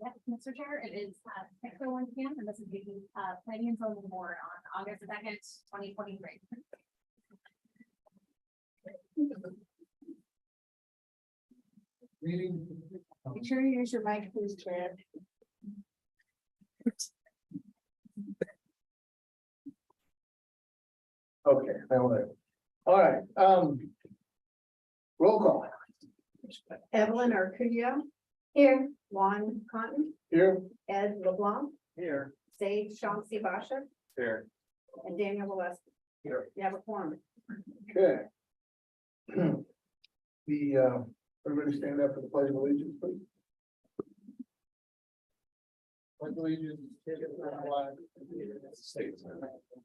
Yes, Mr. Chair, it is 6:01 p.m. and this is the planning and zoning board on August 2nd, 2023. Meeting. Make sure you use your mic, please, Chair. Okay, all right, roll call. Evelyn Arcudio, Here. Juan Cotton, Here. Ed LeBlanc, Here. Sage Chauncey Basha, Here. and Daniel Valesky. Here. You have a quorum. Okay. Everybody stand up for the pledge of allegiance, please. Pledge of allegiance to the flag of the United States of America,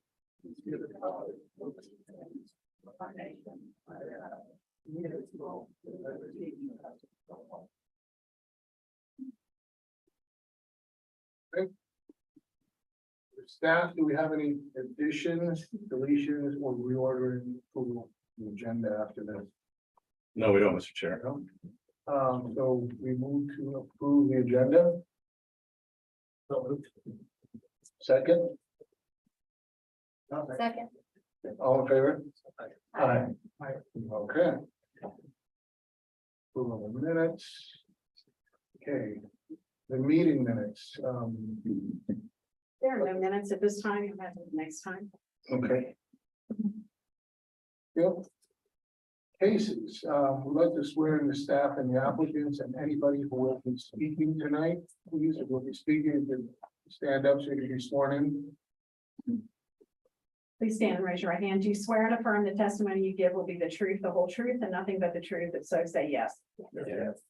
and to the republic for which it stands, one nation, under God, indivisible, with liberty and justice for all. Okay. Staff, do we have any additions, deletions, or reordering to the agenda after this? No, we don't, Mr. Chair. No? So we move to approve the agenda. So moved. Second, Second. all in favor? Aye. Okay. Approval of minutes. Okay, the meeting minutes, There are no minutes at this time. You have it next time. okay. Yep. Cases, we'd like to swear in the staff and the applicants and anybody who will be speaking tonight, please, if will be speaking, to stand up so you can be sworn in. Please stand and raise your right hand. Do you swear and affirm the testimony you give will be the truth, the whole truth, and nothing but the truth? If so, say yes. Yes.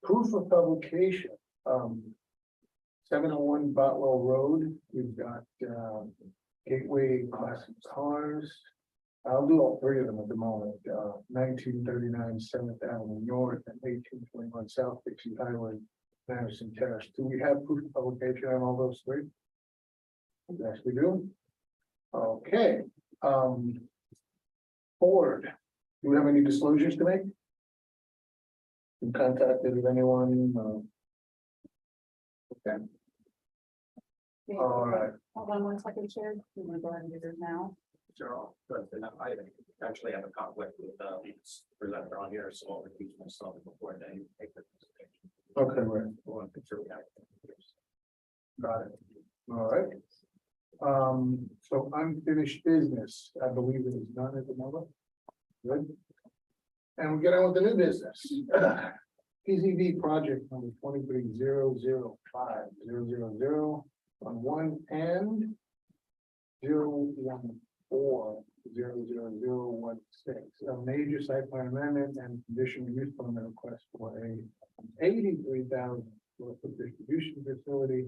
Proof of publication, 701 Botwell Road, we've got, Gateway Classic Cars. I'll do all three of them at the moment, 1939 7th Avenue North and 1821 South Dixie Highway, Madison Terrace. Do we have proof of publication on all those three? Yes, we do. Okay, board, do we have any disclosures to make? Been contacted with anyone? Okay, all right. Hold on 1 second, Chair. You want to go ahead and do this now? Sure, but I actually have a conflict with the presenter on here, so I'll recuse myself before they take the presentation. Okay, right, I want to make sure we have it. got it. All right. So unfinished business, I believe it is none at the moment. Good. And we get on with the new business. PZB project number 23005000 on 1 and 0140016, a major site plan amendment and conditional use permit request for a 83,000 square foot distribution facility,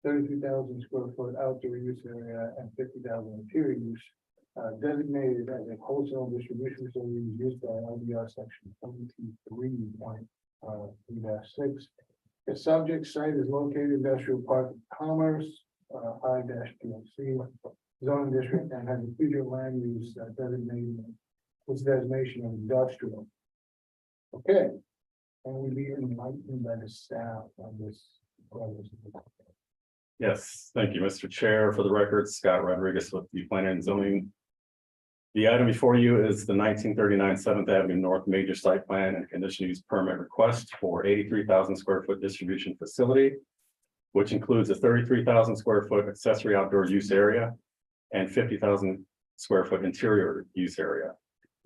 33,000 square foot outdoor use area, and 50,000 interior use, designated as a wholesale distribution facility used by LDR section 23.3.6. The subject site is located industrial park of commerce, I-PLC zoning district, and has a future land use designated with designation of industrial. Okay, and we be enlightened by the staff on this. Yes, thank you, Mr. Chair. For the record, Scott Rodriguez with the Planning and Zoning. The item before you is the 1939 7th Avenue North Major Site Plan and Conditional Use Permit request for 83,000 square foot distribution facility, which includes a 33,000 square foot accessory outdoor use area and 50,000 square foot interior use area,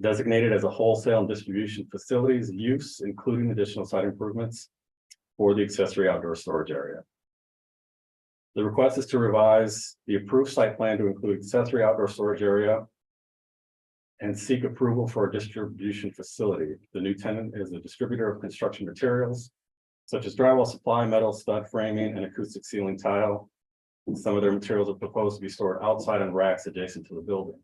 designated as a wholesale and distribution facilities use, including additional site improvements for the accessory outdoor storage area. The request is to revise the approved site plan to include accessory outdoor storage area and seek approval for a distribution facility. The new tenant is a distributor of construction materials such as drywall supply, metal stud framing, and acoustic ceiling tile. Some of their materials are proposed to be stored outside on racks adjacent to the building.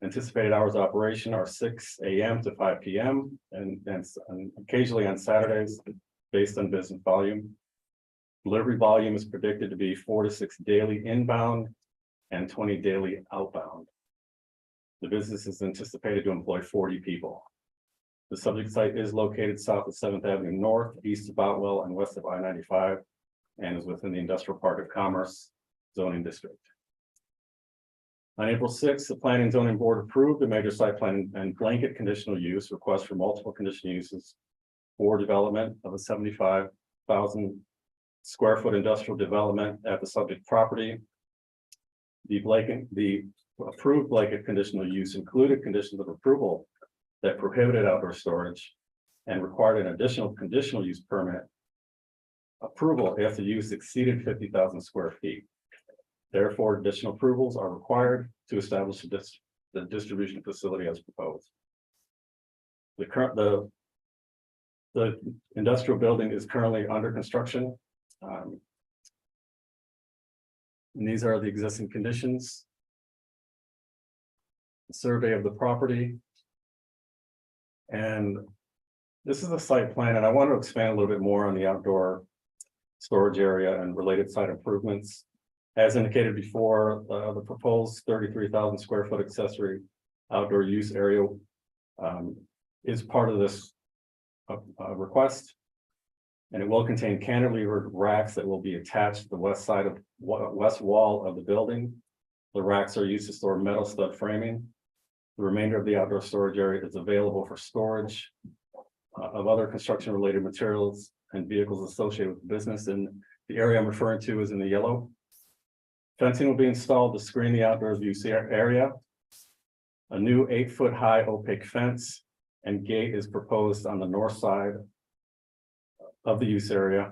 Anticipated hours of operation are 6 a.m. to 5 p.m. and occasionally on Saturdays based on business volume. Delivery volume is predicted to be 4 to 6 daily inbound and 20 daily outbound. The business is anticipated to employ 40 people. The subject site is located south of Seventh Avenue North, east of Boutwell, and west of I-95, and is within the Industrial Park of Commerce zoning district. On April 6th, the Planning and Zoning Board approved the major site plan and blanket conditional use request for multiple conditional uses for development of a 75,000 square foot industrial development at the subject property. The approved blanket conditional use included conditions of approval that prohibited outdoor storage and required an additional conditional use permit approval if the use exceeded 50,000 square feet. Therefore, additional approvals are required to establish the distribution facility as proposed. The industrial building is currently under construction. And these are the existing conditions. The survey of the property. And this is a site plan, and I want to expand a little bit more on the outdoor storage area and related site improvements. As indicated before, the proposed 33,000 square foot accessory outdoor use area is part of this request. And it will contain cantilevered racks that will be attached to the west wall of the building. The racks are used to store metal stud framing. The remainder of the outdoor storage area is available for storage of other construction related materials and vehicles associated with the business. And the area I'm referring to is in the yellow. Fencing will be installed to screen the outdoor use area. A new 8-foot high opaque fence and gate is proposed on the north side of the use area,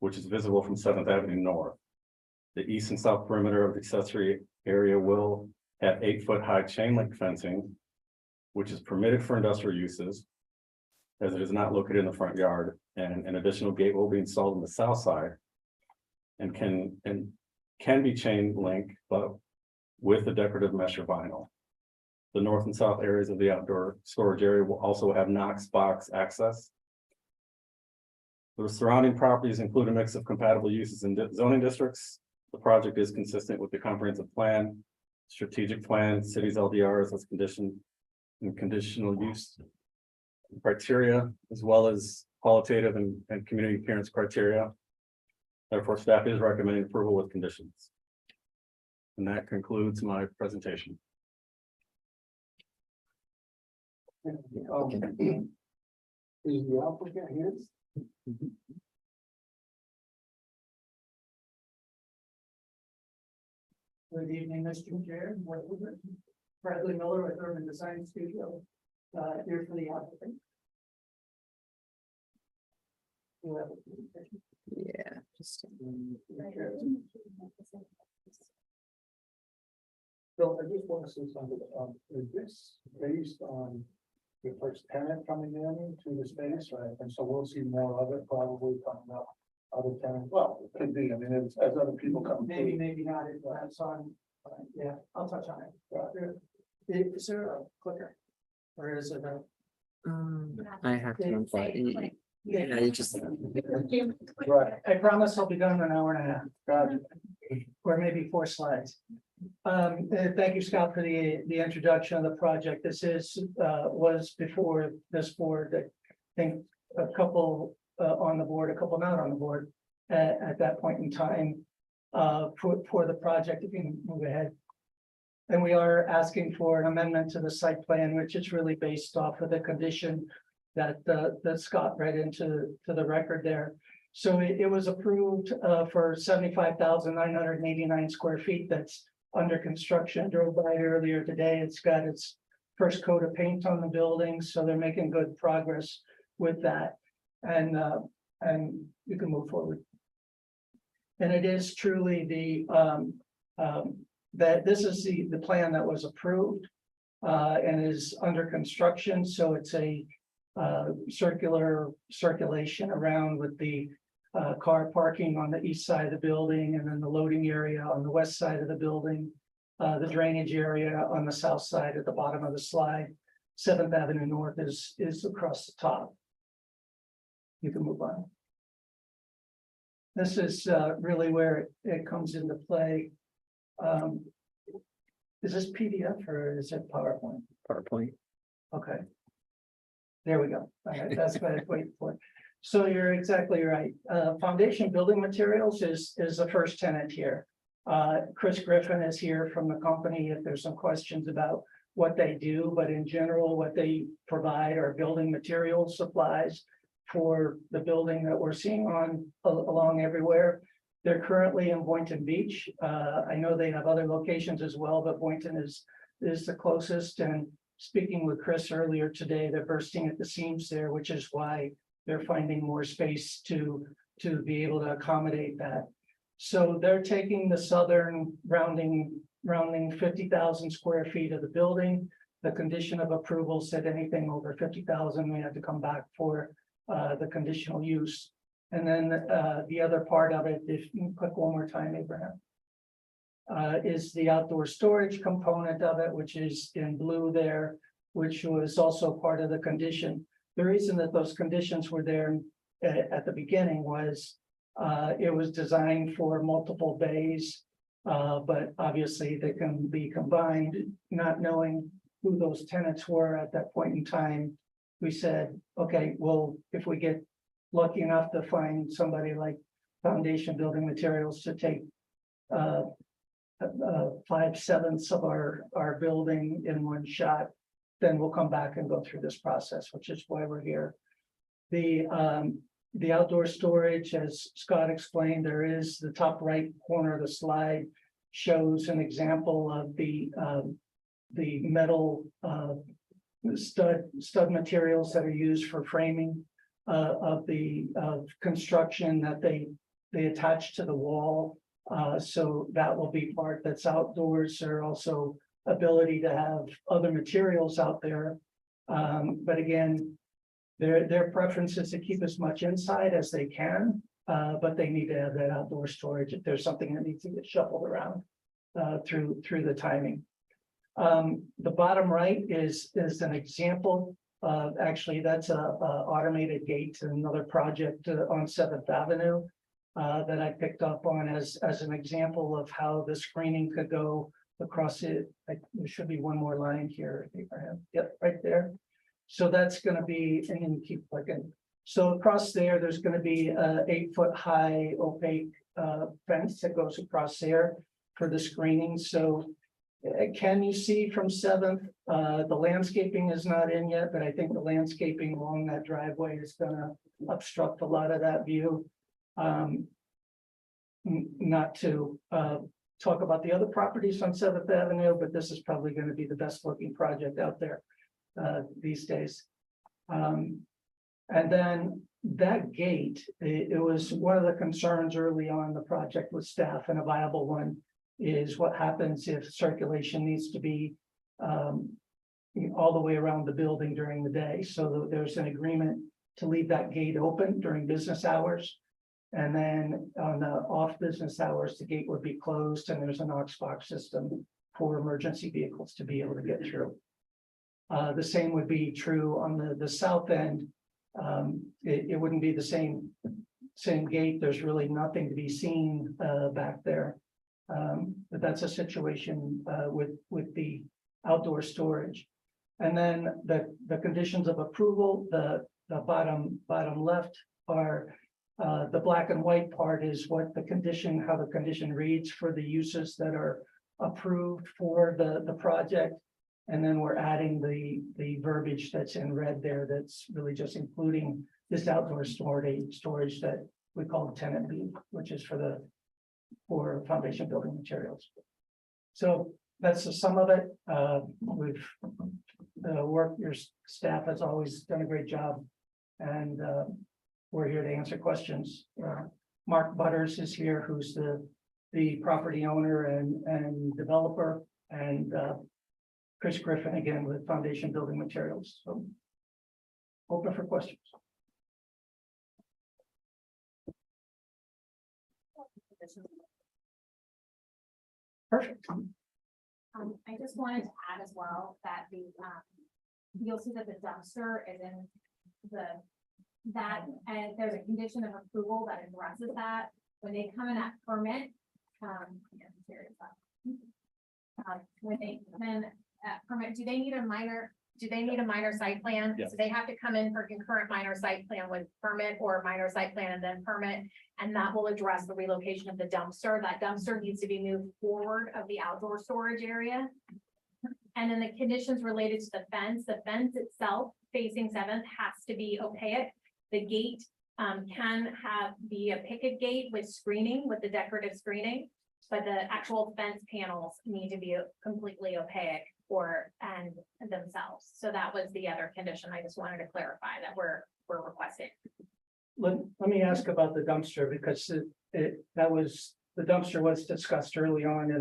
which is visible from 7th Avenue North. The east and south perimeter of the accessory area will have 8-foot high chain link fencing, which is permitted for industrial uses, as it is not located in the front yard, and an additional gate will be installed on the south side and can be chain link, but with the decorative mesh or vinyl. The north and south areas of the outdoor storage area will also have Knox box access. The surrounding properties include a mix of compatible uses in zoning districts. The project is consistent with the comprehensive plan, strategic plan, city's LDRs as condition and conditional use criteria, as well as qualitative and community appearance criteria. Therefore, staff is recommending approval with conditions. And that concludes my presentation. Is the applicant here? Good evening, Mr. Chair. Bradley Miller with Urban Design Studio, here for the applicant. Yeah, just. So I just want to say something, is this based on the first tenant coming in to the space, right? And so we'll see more of it probably coming up. Other tenants, well, it could be, I mean, as other people come. Maybe, maybe not, it's on, yeah, I'll touch on it. Is there a clicker? Or is it a? I have to unplug. Yeah, you just. Right. I promise I'll be done in an hour and a half. Gotcha. Or maybe 4 slides. Thank you, Scott, for the introduction of the project. This was before this board, I think a couple on the board, a couple not on the board at that point in time for the project. If you can move ahead. And we are asking for an amendment to the site plan, which is really based off of the condition that Scott read into the record there. So it was approved for 75,989 square feet. That's under construction. Drove by earlier today. It's got its first coat of paint on the building, so they're making good progress with that. And you can move forward. And it is truly that this is the plan that was approved and is under construction. So it's a circulation around with the car parking on the east side of the building, and then the loading area on the west side of the building, the drainage area on the south side at the bottom of the slide. 7th Avenue North is across the top. You can move on. This is really where it comes into play. Is this PDF or is it PowerPoint? PowerPoint. Okay. There we go. That's what I was waiting for. So you're exactly right. Foundation Building Materials is the first tenant here. Chris Griffin is here from the company if there's some questions about what they do, but in general, what they provide are building materials, supplies for the building that we're seeing along everywhere. They're currently in Boynton Beach. I know they have other locations as well, but Boynton is the closest. And speaking with Chris earlier today, they're bursting at the seams there, which is why they're finding more space to be able to accommodate that. So they're taking the southern rounding 50,000 square feet of the building. The condition of approval said anything over 50,000, we had to come back for the conditional use. And then the other part of it, if you click one more time, Abraham, is the outdoor storage component of it, which is in blue there, which was also part of the condition. The reason that those conditions were there at the beginning was it was designed for multiple bays, but obviously they can be combined. Not knowing who those tenants were at that point in time, we said, okay, well, if we get lucky enough to find somebody like Foundation Building Materials to take 5/7 of our building in one shot, then we'll come back and go through this process, which is why we're here. The outdoor storage, as Scott explained, there is the top right corner of the slide shows an example of the metal stud materials that are used for framing of construction that they attach to the wall. So that will be part that's outdoors. There are also ability to have other materials out there. But again, their preference is to keep as much inside as they can, but they need to have that outdoor storage if there's something that needs to get shuffled around through the timing. The bottom right is an example. Actually, that's a automated gate to another project on 7th Avenue that I picked up on as an example of how the screening could go across it. There should be one more line here, Abraham. Yep, right there. So that's going to be, and then keep clicking. So across there's going to be a 8-foot high opaque fence that goes across there for the screening. So can you see from 7th? The landscaping is not in yet, but I think the landscaping along that driveway is going to obstruct a lot of that view. Not to talk about the other properties on 7th Avenue, but this is probably going to be the best looking project out there these days. And then that gate, it was one of the concerns early on in the project with staff, and a viable one is what happens if circulation needs to be all the way around the building during the day. So there's an agreement to leave that gate open during business hours. And then on the off business hours, the gate would be closed and there's a Knox box system for emergency vehicles to be able to get through. The same would be true on the south end. It wouldn't be the same gate. There's really nothing to be seen back there. But that's a situation with the outdoor storage. And then the conditions of approval, the bottom left are the black and white part is what the condition, how the condition reads for the uses that are approved for the project. And then we're adding the verbiage that's in red there that's really just including this outdoor storage that we call tenant B, which is for foundation building materials. So that's the sum of it. We've your staff has always done a great job, and we're here to answer questions. Mark Butters is here, who's the property owner and developer, and Chris Griffin again with Foundation Building Materials. So open for questions. Perfect. I just wanted to add as well that you'll see that the dumpster is in and there's a condition of approval that addresses that when they come in at permit. When they come in at permit, do they need a minor do they need a minor site plan? Yes. So they have to come in for concurrent minor site plan with permit or minor site plan and then permit. And that will address the relocation of the dumpster. That dumpster needs to be moved forward of the outdoor storage area. And then the conditions related to the fence itself facing Seventh has to be opaque. The gate can be a picket gate with screening, with the decorative screening. But the actual fence panels need to be completely opaque and themselves. So that was the other condition. I just wanted to clarify that we're requesting. Let me ask about the dumpster, because the dumpster was discussed early on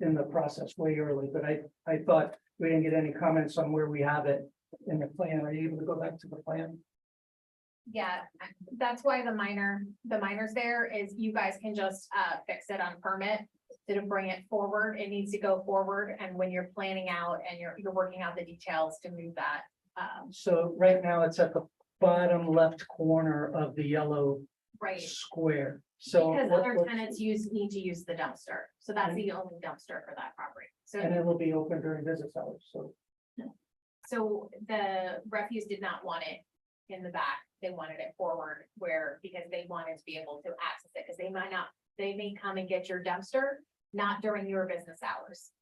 in the process, way early, but I thought we didn't get any comments on where we have it in the plan. Are you able to go back to the plan? Yeah, that's why the minors there is you guys can just fix it on permit. To bring it forward, it needs to go forward, and when you're planning out and you're working out the details to move that. So right now it's at the bottom left corner of the yellow Right, square. So because what- other what's- tenants need to use the dumpster, so that's the only dumpster for that property. and it will be open during business hours, so. So the refuse did not want it in the back, they wanted it forward because they wanted to be able to access it, because they may come and get your dumpster, not during your business hours.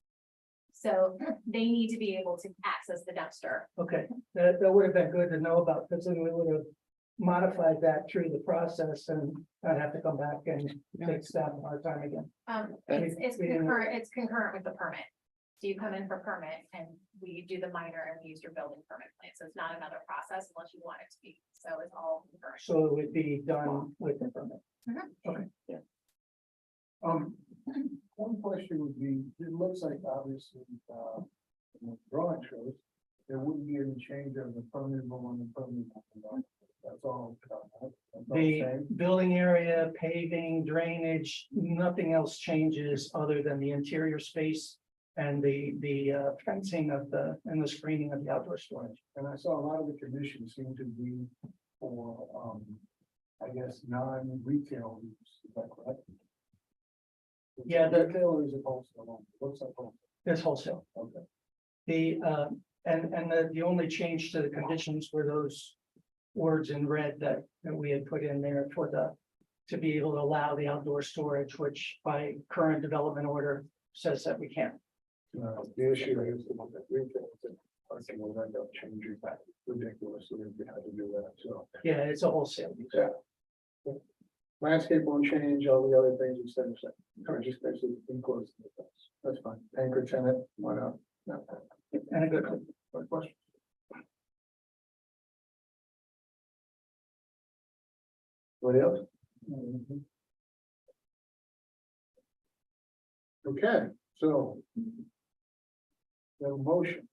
So they need to be able to access the dumpster. Okay, that would have been good to know about, because then we would have modified that through the process and I'd have to come back and take staff our time again. It's we didn't- concurrent with the permit. So you come in for permit and we do the minor and we use your building permit plan, so it's not another process unless you want it to be, so it's all concurrent. So it would be done with the permit. Mhm. Okay, yeah. One question would be, it looks like obviously, in the drawing shows, there wouldn't be any change of the permeable and the permeable. That's all. That's all The same. building area, paving, drainage, nothing else changes other than the interior space and the fencing and the screening of the outdoor storage. And I saw a lot of the conditions seem to be for, I guess, non-retail use, is that correct? Yeah, Retail is opposed to, what's that called? It's wholesale. Okay. The only change to the conditions were those words in red that we had put in there to be able to allow the outdoor storage, which by current development order says that we can't. The issue is the one that retail, I think will end up changing that ridiculously if we had to do that, so. Yeah, it's a wholesale. use. Yeah. Landscape won't change, all the other things instead of saying, or just basically enclose the fence. That's fine. Anchor tenant, why not? No. And a good, Good question. Anybody else? Okay, so. We have a motion.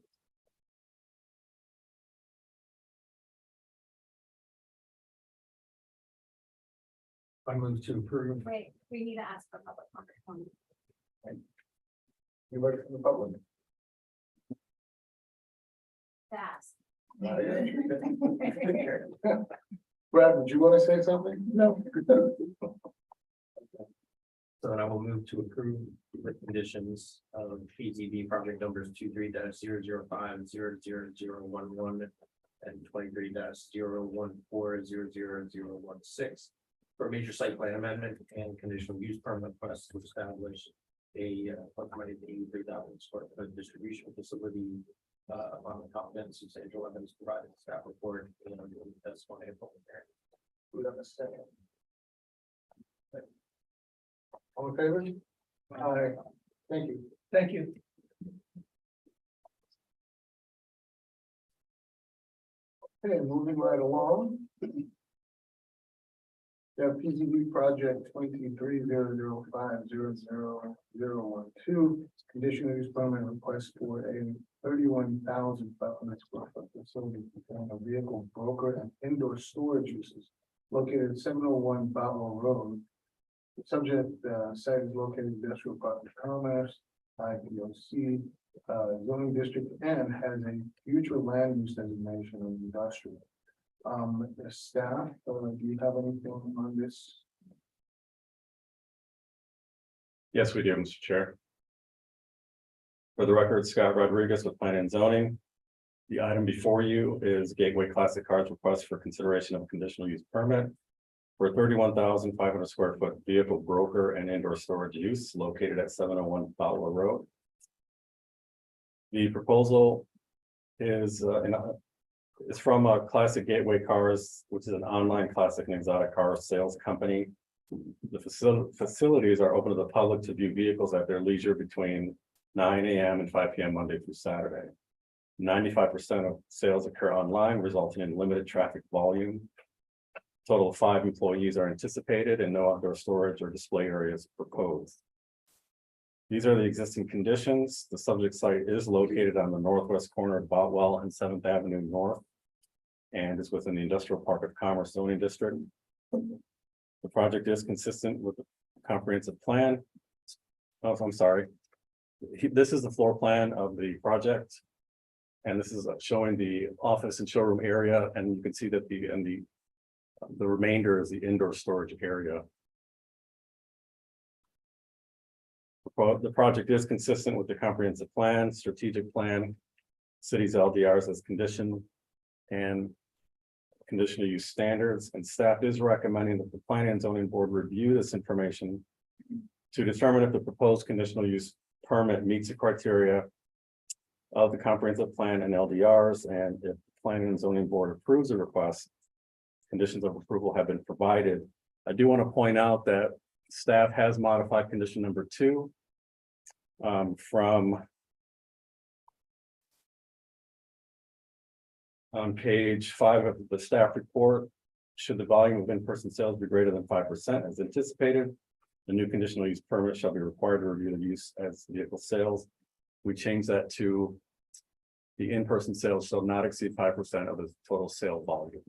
I move to approve. Wait, we need to ask for public comment. Anybody from the public? To ask. Brad, would you want to say something? no, So then I will move to approve the conditions of PZB project numbers 23-005-00011 and 23-014-00016 for a major site plan amendment and conditional use permit request to establish a 183,000 square foot distribution facility on the top substantial evidence provided in staff report and that's one April. We have a second. All in favor? Aye. Thank you. thank you. Okay, moving right along. We have PZB project 23-005-00012, conditional use permit request for a 31,500 square foot facility for a vehicle broker and indoor storage uses located at 701 Botwell Road. The subject site is located in industrial park of commerce, IPOC, zoning district, and has a future land use designation of industrial. The staff, do you have anything on this? Yes, we do, Mr. Chair. For the record, Scott Rodriguez with Planning and Zoning. The item before you is Gateway Classic Cars request for consideration of a conditional use permit for 31,500 square foot vehicle broker and indoor storage use located at 701 Fowler Road. The proposal is it's from Classic Gateway Cars, which is an online classic and exotic car sales company. The facilities are open to the public to view vehicles at their leisure between 9 a.m. and 5 p.m. Monday through Saturday. 95% of sales occur online, resulting in limited traffic volume. Total of 5 employees are anticipated and no outdoor storage or display areas proposed. These are the existing conditions. The subject site is located on the northwest corner of Boutwell and 7th Avenue North and is within the Industrial Park of Commerce zoning district. The project is consistent with the comprehensive plan. Oh, I'm sorry. This is the floor plan of the project. And this is showing the office and showroom area, and you can see that the remainder is the indoor storage area. The project is consistent with the comprehensive plan, strategic plan, city's LDRs as condition, and conditional use standards, and staff is recommending that the planning and zoning board review this information to determine if the proposed conditional use permit meets the criteria of the comprehensive plan and LDRs, and if the planning and zoning board approves the request, conditions of approval have been provided. I do want to point out that staff has modified condition number 2 from on page 5 of the staff report. Should the volume of in-person sales be greater than 5% as anticipated, the new conditional use permit shall be required to review the use as vehicle sales. We changed that to the in-person sales shall not exceed 5% of the total sale volume.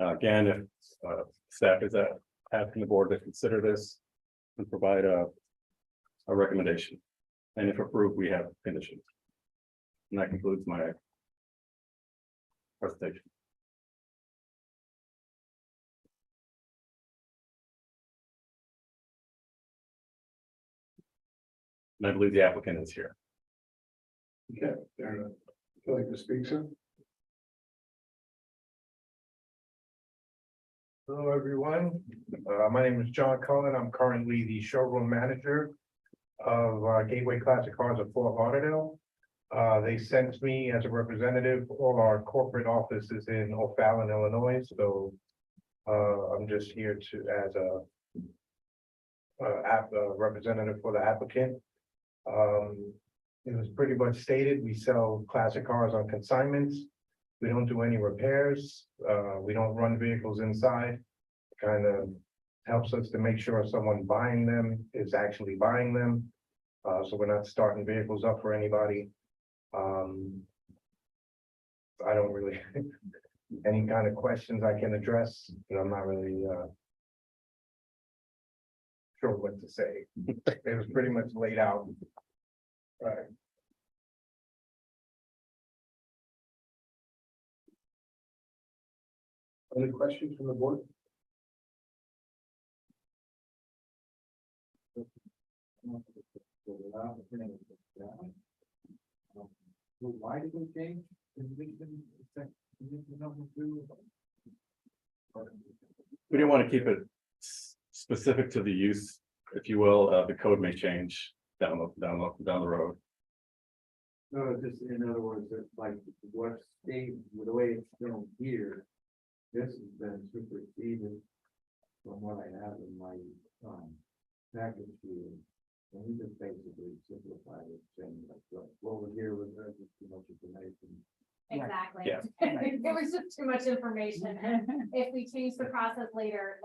Again, if staff is asking the board to consider this and provide a recommendation. And if approved, we have conditions. And that concludes my presentation. And I believe the applicant is here. Okay, there, would you like to speak, sir? Hello, everyone. My name is John Cullen. I'm currently the showroom manager of Gateway Classic Cars of Fort Lauderdale. They sent me as a representative. All our corporate office is in O'Fallon, Illinois. So I'm just here to as a representative for the applicant. It was pretty much stated, we sell classic cars on consignments. We don't do any repairs. We don't run vehicles inside. Kind of helps us to make sure someone buying them is actually buying them. So we're not starting vehicles up for anybody. I don't really, any kind of questions I can address, you know, I'm not really sure what to say. It was pretty much laid out. Right. Any questions from the board? Why did we change? We didn't want to keep it specific to the use, if you will. The code may change down the road. No, just in other words, it's like what state, the way it's shown here, this has been superseded from what I have in my package here. And we just basically simplified it, saying like what was here was just too much information. Exactly. Yeah. It was just too much information, and if we change the process later,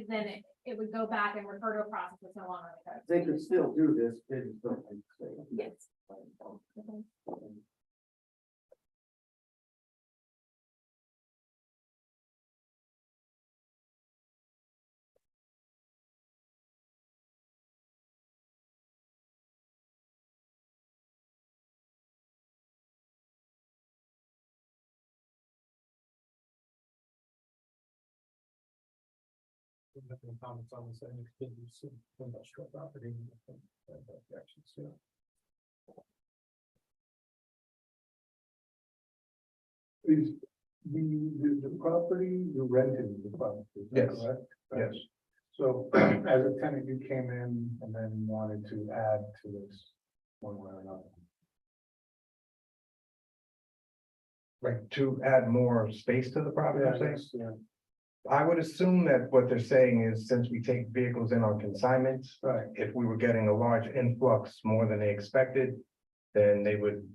then it would go back and refer to a process that's no longer in the code. They could still do this, they just don't like to say. Yes. Comments on this, and it's been industrial property. Actions, yeah. Is the property, you rented the property, is that Yes. correct? Yes. So as a tenant, you came in and then wanted to add to this one way or another. Like to add more space to the property, I'm saying? Yeah, I would assume that what they're saying is since we take vehicles in on consignments, right, if we were getting a large influx more than they expected, then they would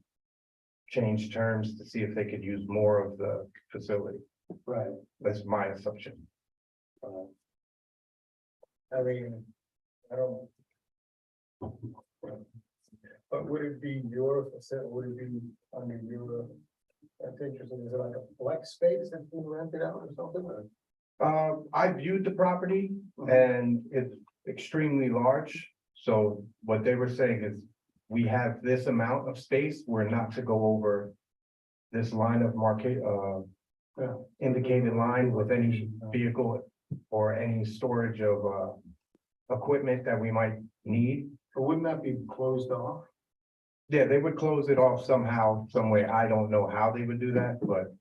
change terms to see if they could use more of the facility. right. That's my assumption. I mean, I don't. But would it be your facility, would it be under your, that's interesting, is it like a flex space that's being rented out or something, or? I viewed the property and it's extremely large. So what they were saying is we have this amount of space, we're not to go over this line of market, Yeah. indicated line with any vehicle or any storage of, equipment that we might need. But wouldn't that be closed off? Yeah, they would close it off somehow, some way. I don't know how they would do that, but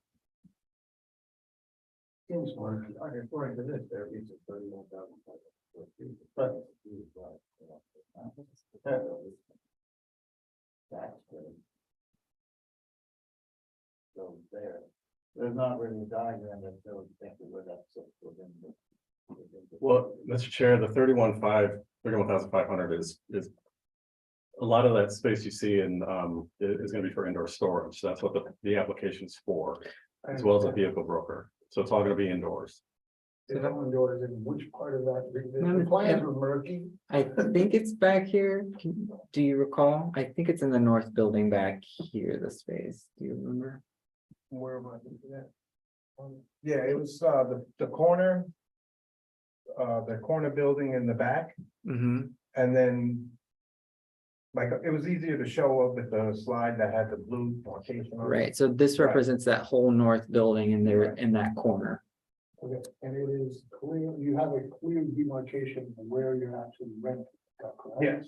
Seems like, according to this, there is a 31,000. But. That's good. So there's not really a diagram that shows exactly where that sits within the. Well, Mr. Chair, the 31,500 is a lot of that space you see in, is gonna be for indoor storage. That's what the application's for, as well as a vehicle broker. So it's all gonna be indoors. It's indoors, and which part of that, No, the plans were murky. I think it's back here. Do you recall? I think it's in the north building back here, the space. Do you remember? Where am I thinking that? yeah, it was, the corner. The corner building in the back. Mm-hmm. And then. Like, it was easier to show up with the slide that had the blue markation on it. Right, so this Right. represents that whole north building and they're in that corner. Okay, and it is clear, you have a clear demarcation of where you're actually renting, is that correct? Yes,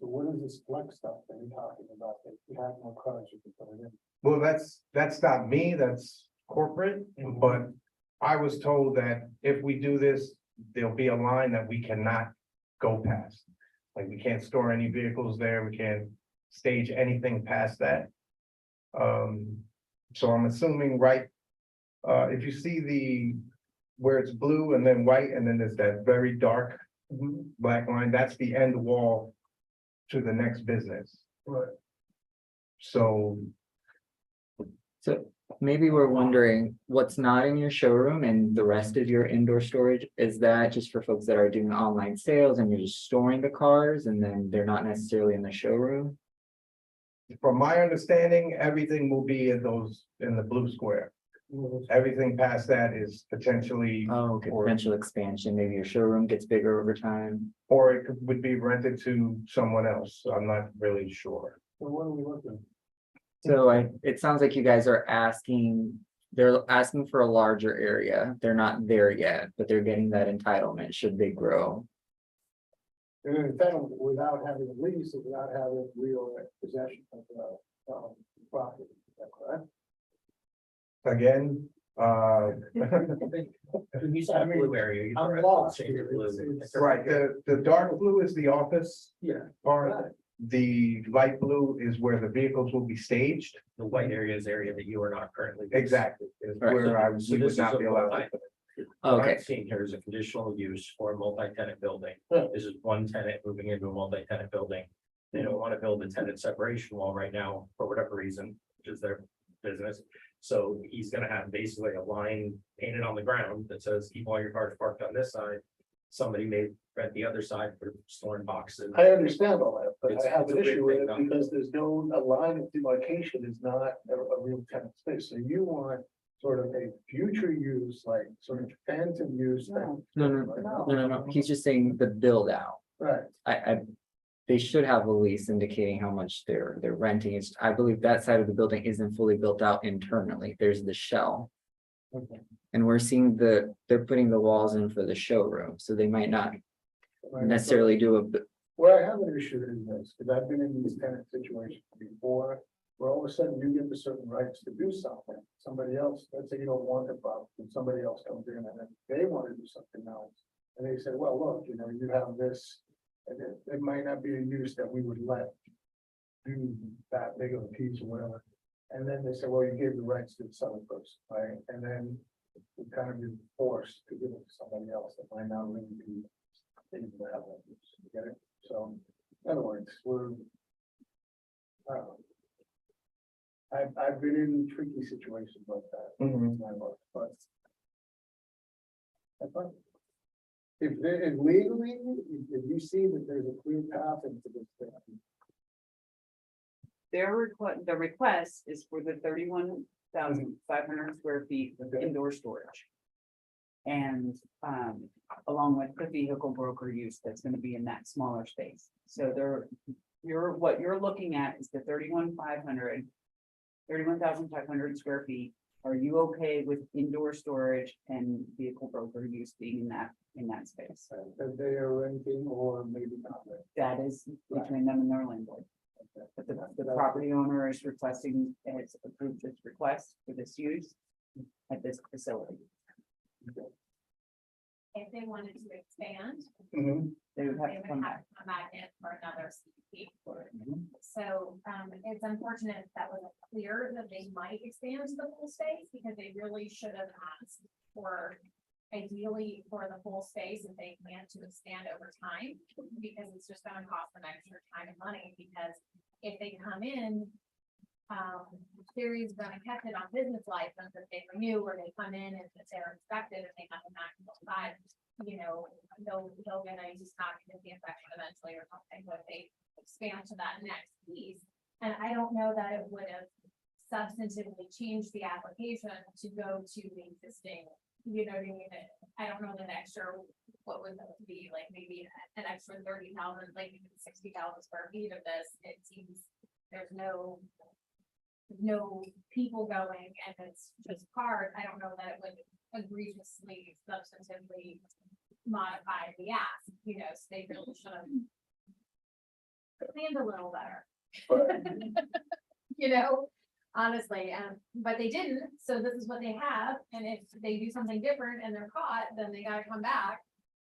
So what is this flex stuff that you're talking about, that you have more cars you can put it in? well, that's not me, that's corporate, but I was told that if we do this, there'll be a line that we cannot go past. Like, we can't store any vehicles there, we can't stage anything past that. So I'm assuming, right, if you see where it's blue and then white, and then there's that very dark black line, that's the end wall to the next business. Right. So, So maybe we're wondering what's not in your showroom and the rest of your indoor storage, is that just for folks that are doing online sales and you're just storing the cars and then they're not necessarily in the showroom? from my understanding, everything will be in the blue square. Everything past that is potentially, Oh, okay, potential expansion, maybe your showroom gets bigger over time. or would be rented to someone else. I'm not really sure. So what are we looking? So it sounds like you guys are they're asking for a larger area. They're not there yet, but they're getting that entitlement should they grow. And in fact, without having a lease, without having real possession of the property, is that correct? Again, You said blue area. you I'm correct. lost Change here. it blue. It's- right, the dark blue is the office Yeah. part. The light blue is where the vehicles will be staged. The white area is area that you are not currently. using. Exactly, is Right. where So we this would is not a be allowed. multi- to- What Okay, I'm seeing here is a conditional use for a multi-tenant building. Yeah. This is one tenant moving into a multi-tenant building. They don't want to build a tenant separation wall right now, for whatever reason, which is their business. So he's gonna have basically a line painted on the ground that says, keep all your cars parked on this side. Somebody may rent the other side for storing boxes. I understand all that, but It's- I have it's an a big issue with thing, it though. because there's no, a line of demarcation is not a real tenant space. So you want sort of a future use, like sort of phantom use. thing. no, he's just saying the build out. Right, They should have a lease indicating how much they're renting. I believe that side of the building isn't fully built out internally. There's the shell. okay. And we're seeing they're putting the walls in for the showroom, so they might not Right. necessarily do Where I have an issue is this, because I've been in these tenant situations before, where all of a sudden you give the certain rights to do something, somebody else, let's say you don't want the problem, and somebody else comes in and then they want to do something else. And they say, well, look, you know, you have this, and it might not be a use that we would let do that big of a piece or whatever. And then they say, well, you gave the rights to some person, right? And then we kind of be forced to give it to somebody else that might not really be able to have that use. You get it? So, in other words, I don't know. I've been in tricky situations like that. in my life, but I thought, if legally, if you see that there's a clear path into this thing, The request is for the 31,500 square feet of Okay. indoor storage. And, along with the vehicle broker use that's gonna be in that smaller space. So what you're looking at is the 31,500 square feet. Are you okay with indoor storage and vehicle broker use being in that space? that they are renting or maybe not. That is between them and their landlord. But the property owner is requesting, and it's approved this request for this use at this facility. If they wanted to expand, Mhm. They would have they to would come have back. to come back in for another CP. Mhm. So, it's unfortunate that was clear that they might expand to the full space, because they really should have asked for ideally for the full space if they plan to expand over time, because it's just gonna cost them extra time and money, because if they come in, Sherry's gonna catch it on business license if they renew, or they come in and if they're inspected and they have a maximum size, you know, they'll get a just not get the infection eventually or something, but if they expand to that next piece. And I don't know that it would have substantively changed the application to go to the existing, you know what I mean? I don't know that extra, what would that be, like maybe an extra 30,000, like 60,000 square feet of this, it seems there's no people going and it's just cars. I don't know that it would egregiously, substantively modify the ask, you know, so they really should have planned a little better. But You know, honestly, but they didn't, so this is what they have, and if they do something different and they're caught, then they gotta come back.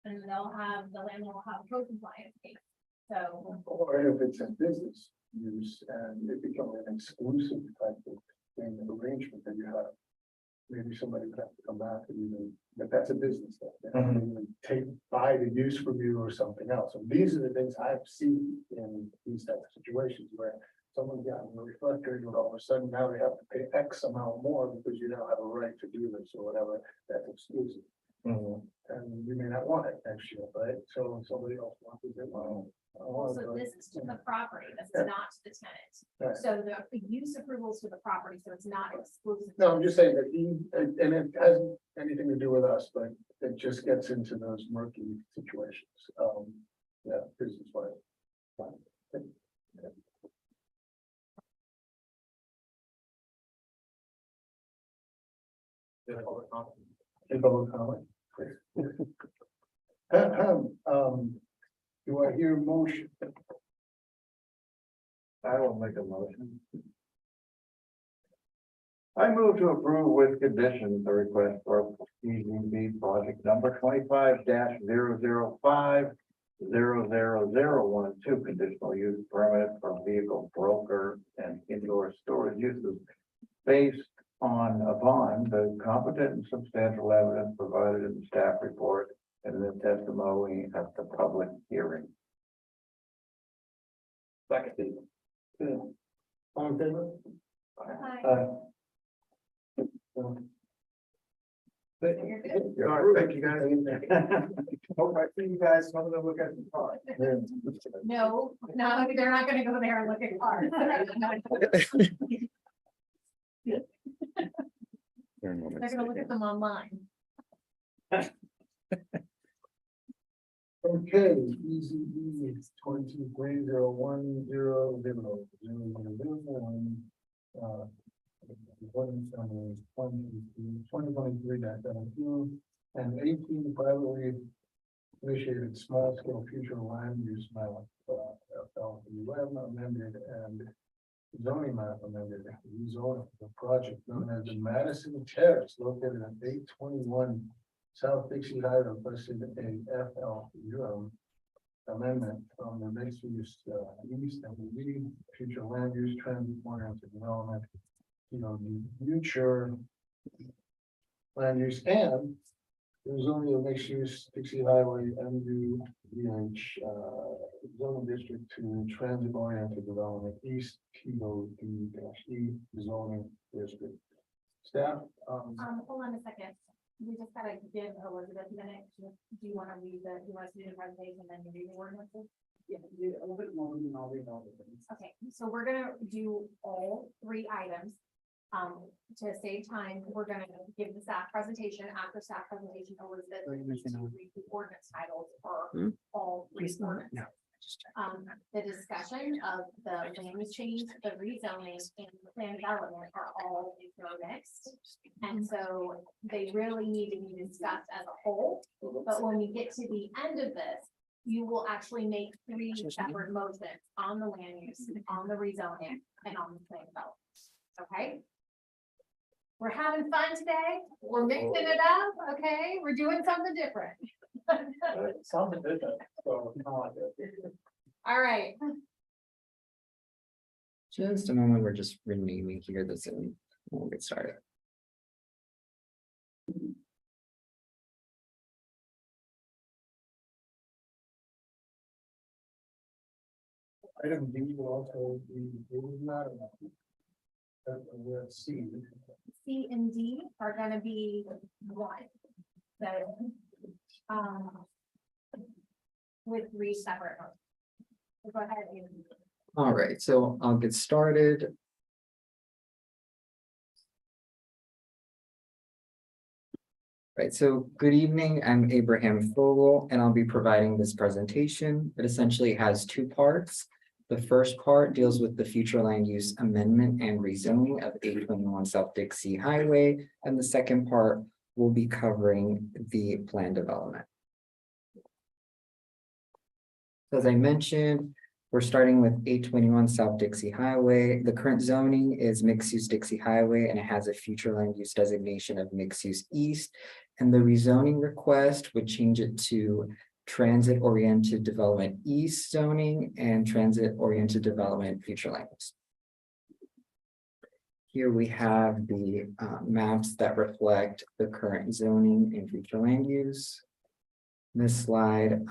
And the landlord will have a code compliance case, so. or if it's a business use and it becomes an exclusive type of thing, arrangement that you have. Maybe somebody would have to come back and but that's a business thing. They have to buy the use from you or something else. And these are the things I've seen in these types of situations where someone's gotten really frustrated with all of a sudden now they have to pay X amount more because you now have a right to do this or whatever, that's exclusive. And you may not want it next year, right? So somebody else wants it, well. Also, this is to the property, this is not to the tenant. Right. So the use approval is to the property, so it's not exclusive. No, I'm just saying that and it hasn't anything to do with us, but it just gets into those murky situations. Yeah, business wise. In public comment. Do I hear a motion? I will make a motion. I move to approve with conditions the request for PZB project number 25-005-00012 conditional use permit for vehicle broker and indoor storage uses based upon the competent and substantial evidence provided in the staff report and the testimony at the public hearing. Second. All in favor? Hi. All right, thank you guys. Hope I see you guys coming to look at the car. No, they're not gonna go there and look at cars. They're gonna look at them online. Okay, EZB is 23-0100001. 2023-17 and 18 privately initiated small scale future land use map, amended and zoning map amended, rezoning the project known as the Madison Terrace located at 821 South Dixie Highway, requested a FL amendment from the mixed use east and the future land use trend oriented development. The future land use and there's only a mixed use Dixie Highway MUDH zoning district to transit oriented development east TOD-E zoning district. Staff, Hold on a second. We just gotta give Elizabeth a minute. Do you want to read you want us to do the presentation and then you read the ordinances? Yeah, do a little bit more than all the other things. Okay, so we're gonna do all three items. To save time, we're gonna give the staff presentation. After staff presentation, Elizabeth will need to read the ordinance titles for all three ordinances. The discussion of the land use change, the rezoning and the plan development are all mixed. And so they really need to be discussed as a whole, but when we get to the end of this, you will actually make three separate motions on the land use, on the rezoning and on the plan development. Okay? We're having fun today. We're mixing it up, okay? We're doing something different. Something different. So, All right. Just a moment, we're just renaming here the Zoom. We'll get started. item D will also be, not C. C and D are gonna be one. So, with three separate motions. So go ahead. Ian. All right, so I'll get started. Right, so good evening, I'm Abraham Fogel, and I'll be providing this presentation. It essentially has two parts. The first part deals with the future land use amendment and rezoning of 821 South Dixie Highway, and the second part will be covering the plan development. As I mentioned, we're starting with 821 South Dixie Highway. The current zoning is mixed use Dixie Highway, and it has a future land use designation of mixed use east. And the rezoning request would change it to transit oriented development east zoning and transit oriented development future land use. Here we have the maps that reflect the current zoning and future land use. This slide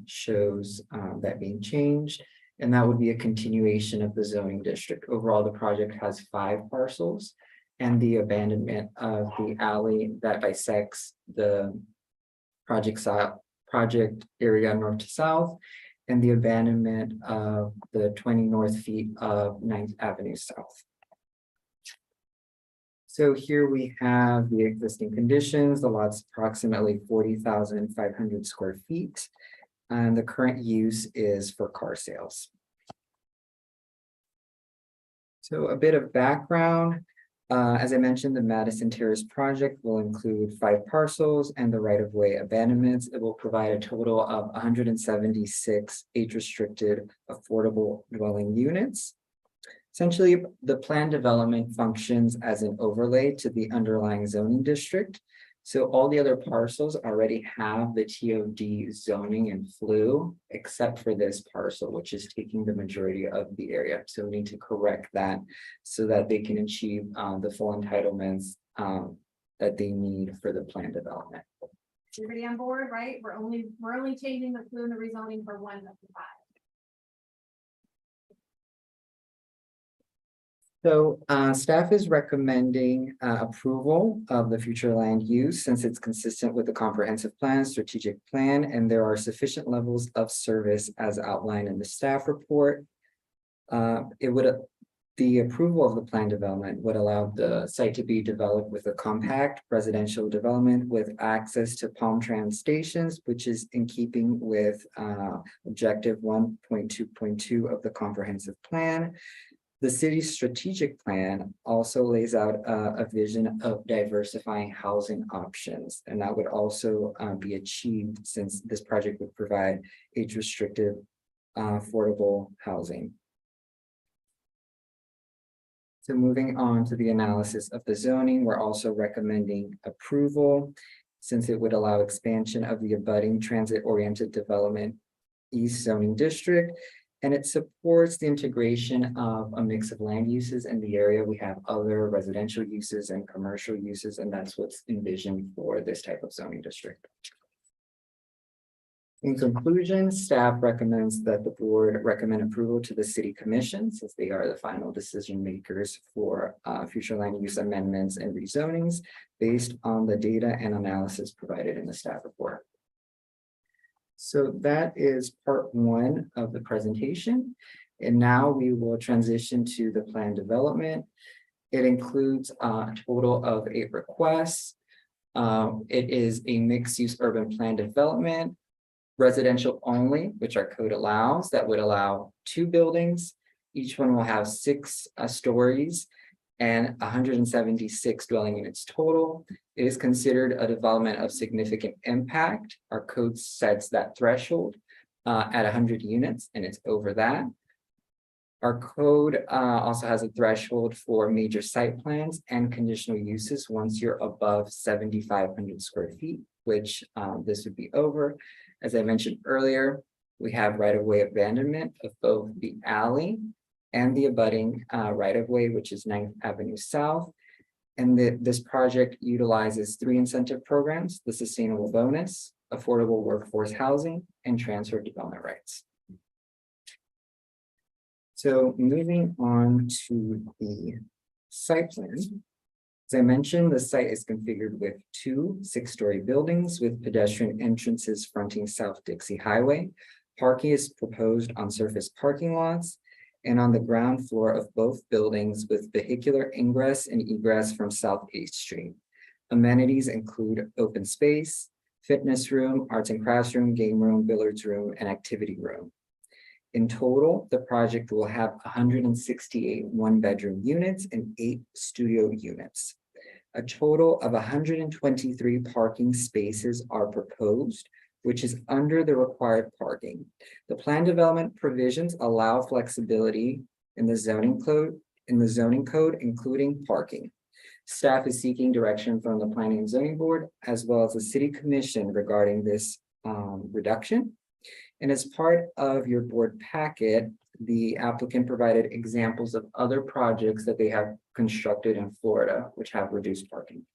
shows that being changed, and that would be a continuation of the zoning district. Overall, the project has 5 parcels, and the abandonment of the alley that bisects the project area north to south, and the abandonment of the 20 north feet of 9th Avenue South. So here we have the existing conditions. The lot's approximately 40,500 square feet, and the current use is for car sales. So a bit of background. As I mentioned, the Madison Terrace project will include 5 parcels and the right-of-way abandonments. It will provide a total of 176 age-restricted affordable dwelling units. Essentially, the plan development functions as an overlay to the underlying zoning district. So all the other parcels already have the TOD zoning and flu, except for this parcel, which is taking the majority of the area. So we need to correct that so that they can achieve the full entitlements that they need for the plan development. Everybody on board, right? We're only changing the flu and the rezoning for one of the 5. So staff is recommending approval of the future land use since it's consistent with the comprehensive plan, strategic plan, and there are sufficient levels of service as outlined in the staff report. The approval of the plan development would allow the site to be developed with a compact residential development with access to Palmtran stations, which is in keeping with objective 1.2.2 of the comprehensive plan. The city's strategic plan also lays out a vision of diversifying housing options, and that would also be achieved since this project would provide age-restricted affordable housing. So moving on to the analysis of the zoning, we're also recommending approval since it would allow expansion of the abutting transit-oriented development East zoning district. And it supports the integration of a mix of land uses in the area. We have other residential uses and commercial uses, and that's what's envisioned for this type of zoning district. In conclusion, staff recommends that the board recommend approval to the city commission since they are the final decision makers for future land use amendments and rezonings based on the data and analysis provided in the staff report. So that is part one of the presentation. And now we will transition to the plan development. It includes a total of 8 requests. It is a mixed-use urban plan development, residential only, which our code allows, that would allow 2 buildings. Each one will have 6 stories and 176 dwelling units total. It is considered a development of significant impact. Our code sets that threshold at 100 units, and it's over that. Our code also has a threshold for major site plans and conditional uses once you're above 7,500 square feet, which this would be over. As I mentioned earlier, we have right-of-way abandonment of both the alley and the abutting right-of-way, which is 9th Avenue South. And this project utilizes 3 incentive programs: the sustainable bonus, affordable workforce housing, and transfer of development rights. So moving on to the site plan. As I mentioned, the site is configured with 2 6-story buildings with pedestrian entrances fronting South Dixie Highway. Parking is proposed on surface parking lots and on the ground floor of both buildings with vehicular ingress and egress from South 8th Street. Amenities include open space, fitness room, arts and crafts room, game room, billiards room, and activity room. In total, the project will have 168 one-bedroom units and 8 studio units. A total of 123 parking spaces are proposed, which is under the required parking. The plan development provisions allow flexibility in the zoning code, including parking. Staff is seeking direction from the Planning and Zoning Board as well as the City Commission regarding this reduction. And as part of your board packet, the applicant provided examples of other projects that they have constructed in Florida, which have reduced parking.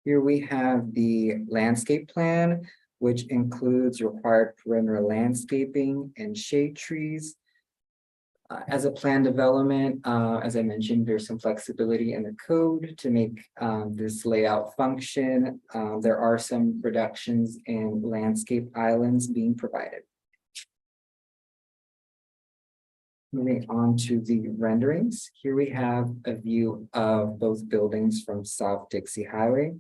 Here we have the landscape plan, which includes required perimeter landscaping and shade trees. As a plan development, as I mentioned, there's some flexibility in the code to make this layout function. There are some reductions in landscape islands being provided. Moving on to the renderings. Here we have a view of both buildings from South Dixie Highway.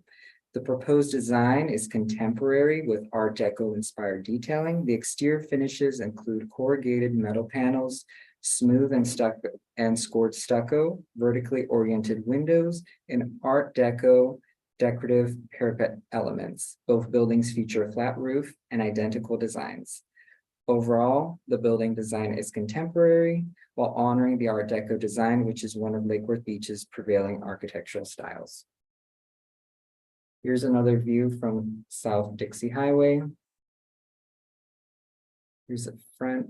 The proposed design is contemporary with Art Deco inspired detailing. The exterior finishes include corrugated metal panels, smooth and scored stucco, vertically oriented windows, and Art Deco decorative parapet elements. Both buildings feature a flat roof and identical designs. Overall, the building design is contemporary while honoring the Art Deco design, which is one of Lake Worth Beach's prevailing architectural styles. Here's another view from South Dixie Highway. Here's a front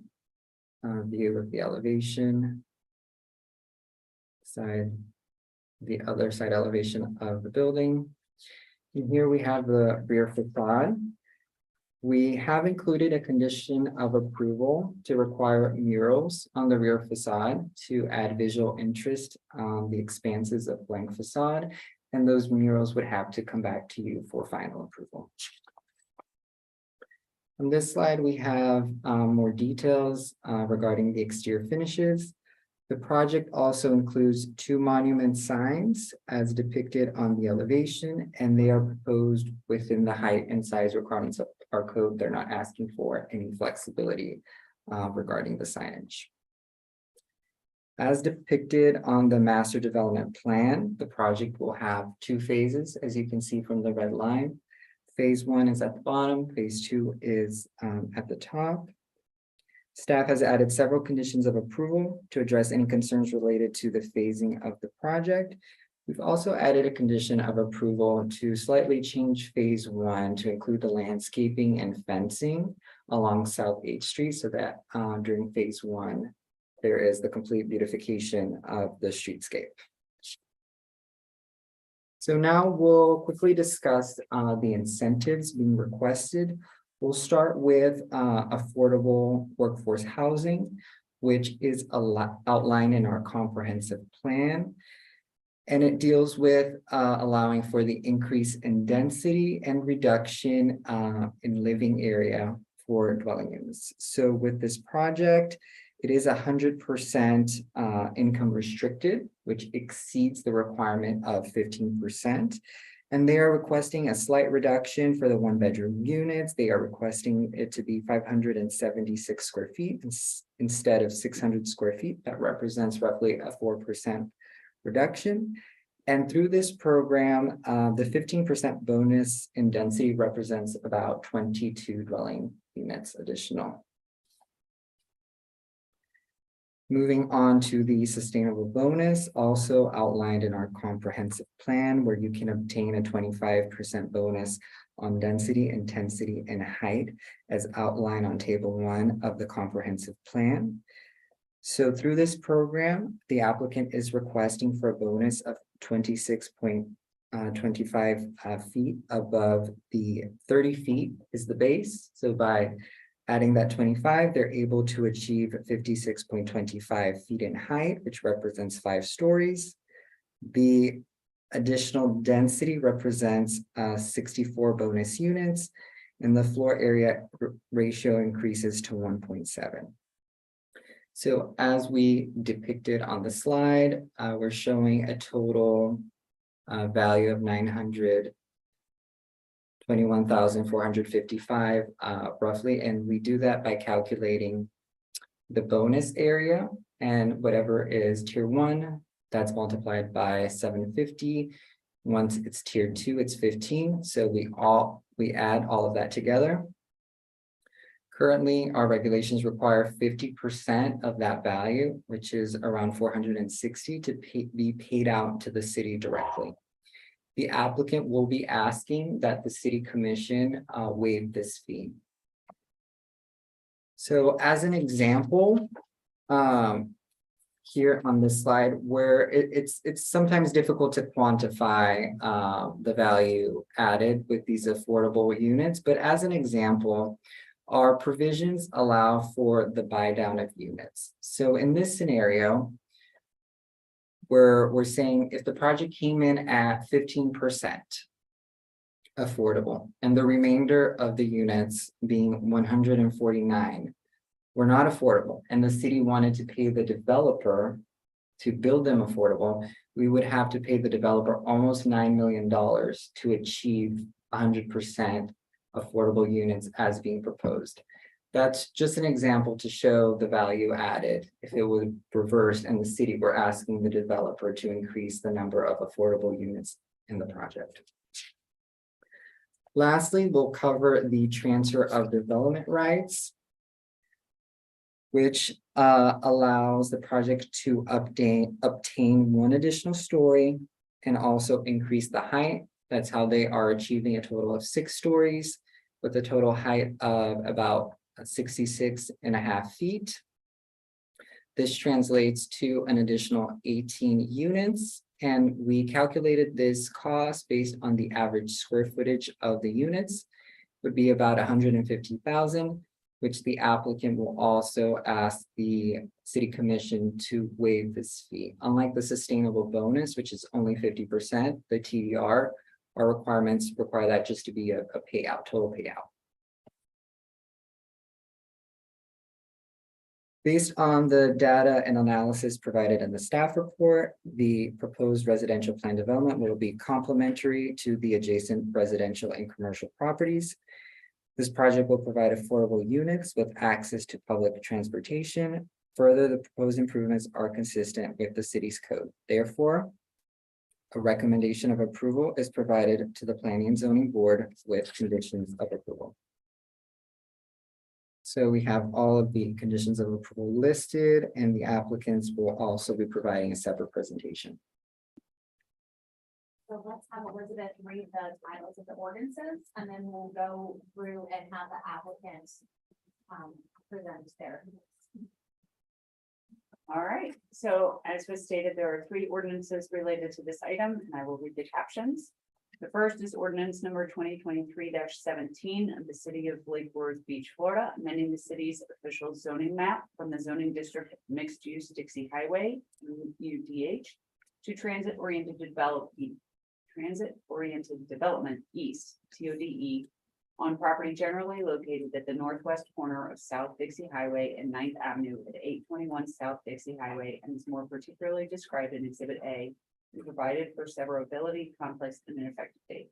view of the elevation. The other side elevation of the building. And here we have the rear facade. We have included a condition of approval to require murals on the rear facade to add visual interest on the expanses of blank facade. And those murals would have to come back to you for final approval. On this slide, we have more details regarding the exterior finishes. The project also includes 2 monument signs as depicted on the elevation, and they are proposed within the height and size requirements of our code. They're not asking for any flexibility regarding the signage. As depicted on the master development plan, the project will have 2 phases, as you can see from the red line. Phase 1 is at the bottom, phase 2 is at the top. Staff has added several conditions of approval to address any concerns related to the phasing of the project. We've also added a condition of approval to slightly change phase one to include the landscaping and fencing along South 8th Street so that during phase one, there is the complete beautification of the streetscape. So now we'll quickly discuss the incentives being requested. We'll start with affordable workforce housing, which is outlined in our comprehensive plan. And it deals with allowing for the increase in density and reduction in living area for dwelling units. So with this project, it is 100% income restricted, which exceeds the requirement of 15%. And they are requesting a slight reduction for the one-bedroom units. They are requesting it to be 576 square feet instead of 600 square feet. That represents roughly a 4% reduction. And through this program, the 15% bonus in density represents about 22 dwelling units additional. Moving on to the sustainable bonus, also outlined in our comprehensive plan, where you can obtain a 25% bonus on density, intensity, and height, as outlined on table 1 of the comprehensive plan. So through this program, the applicant is requesting for a bonus of 26.25 feet above the 30 feet is the base. So by adding that 25, they're able to achieve 56.25 feet in height, which represents 5 stories. The additional density represents 64 bonus units, and the floor area ratio increases to 1.7. So as we depicted on the slide, we're showing a total value of $921,455 roughly, and we do that by calculating the bonus area, and whatever is tier 1, that's multiplied by 750. Once it's tier 2, it's 15. So we add all of that together. Currently, our regulations require 50% of that value, which is around 460, to be paid out to the city directly. The applicant will be asking that the city commission waive this fee. So as an example, here on this slide, where it's sometimes difficult to quantify the value added with these affordable units, but as an example, our provisions allow for the buy down of units. So in this scenario, we're saying if the project came in at 15% affordable and the remainder of the units being 149 were not affordable, and the city wanted to pay the developer to build them affordable, we would have to pay the developer almost $9 million to achieve 100% affordable units as being proposed. That's just an example to show the value added. If it was reversed and the city were asking the developer to increase the number of affordable units in the project. Lastly, we'll cover the transfer of development rights, which allows the project to obtain 1 additional story and also increase the height. That's how they are achieving a total of 6 stories with a total height of about 66.5 feet. This translates to an additional 18 units, and we calculated this cost based on the average square footage of the units would be about 150,000, which the applicant will also ask the city commission to waive this fee. Unlike the sustainable bonus, which is only 50%, the TDR, our requirements require that just to be a payout, total payout. Based on the data and analysis provided in the staff report, the proposed residential plan development will be complementary to the adjacent residential and commercial properties. This project will provide affordable units with access to public transportation. Further, the proposed improvements are consistent with the city's code. Therefore, a recommendation of approval is provided to the Planning and Zoning Board with conditions of approval. So we have all of the conditions of approval listed, and the applicants will also be providing a separate presentation. So let's have Elizabeth read the titles of the ordinances, and then we'll go through and have the applicants present their. All right, so as was stated, there are 3 ordinances related to this item, and I will read the captions. The first is ordinance number 2023-17 of the city of Lake Worth Beach, Florida, amending the city's official zoning map from the zoning district mixed use Dixie Highway, UDH, to transit-oriented development east, TODE, on property generally located at the northwest corner of South Dixie Highway and 9th Avenue at 821 South Dixie Highway, and is more particularly described in Exhibit A, and provided for severability, complex, and an effective date.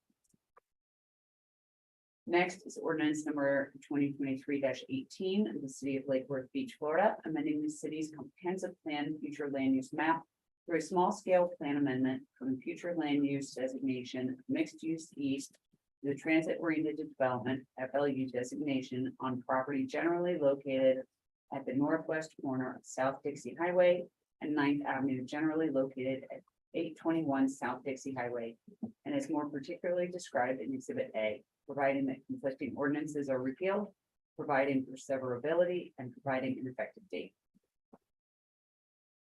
Next is ordinance number 2023-18 of the city of Lake Worth Beach, Florida, amending the city's comprehensive plan future land use map through a small scale plan amendment from the future land use designation mixed use east to the transit oriented development FLU designation on property generally located at the northwest corner of South Dixie Highway and 9th Avenue, generally located at 821 South Dixie Highway, and is more particularly described in Exhibit A, providing that conflicting ordinances are repealed, providing for severability, and providing an effective date.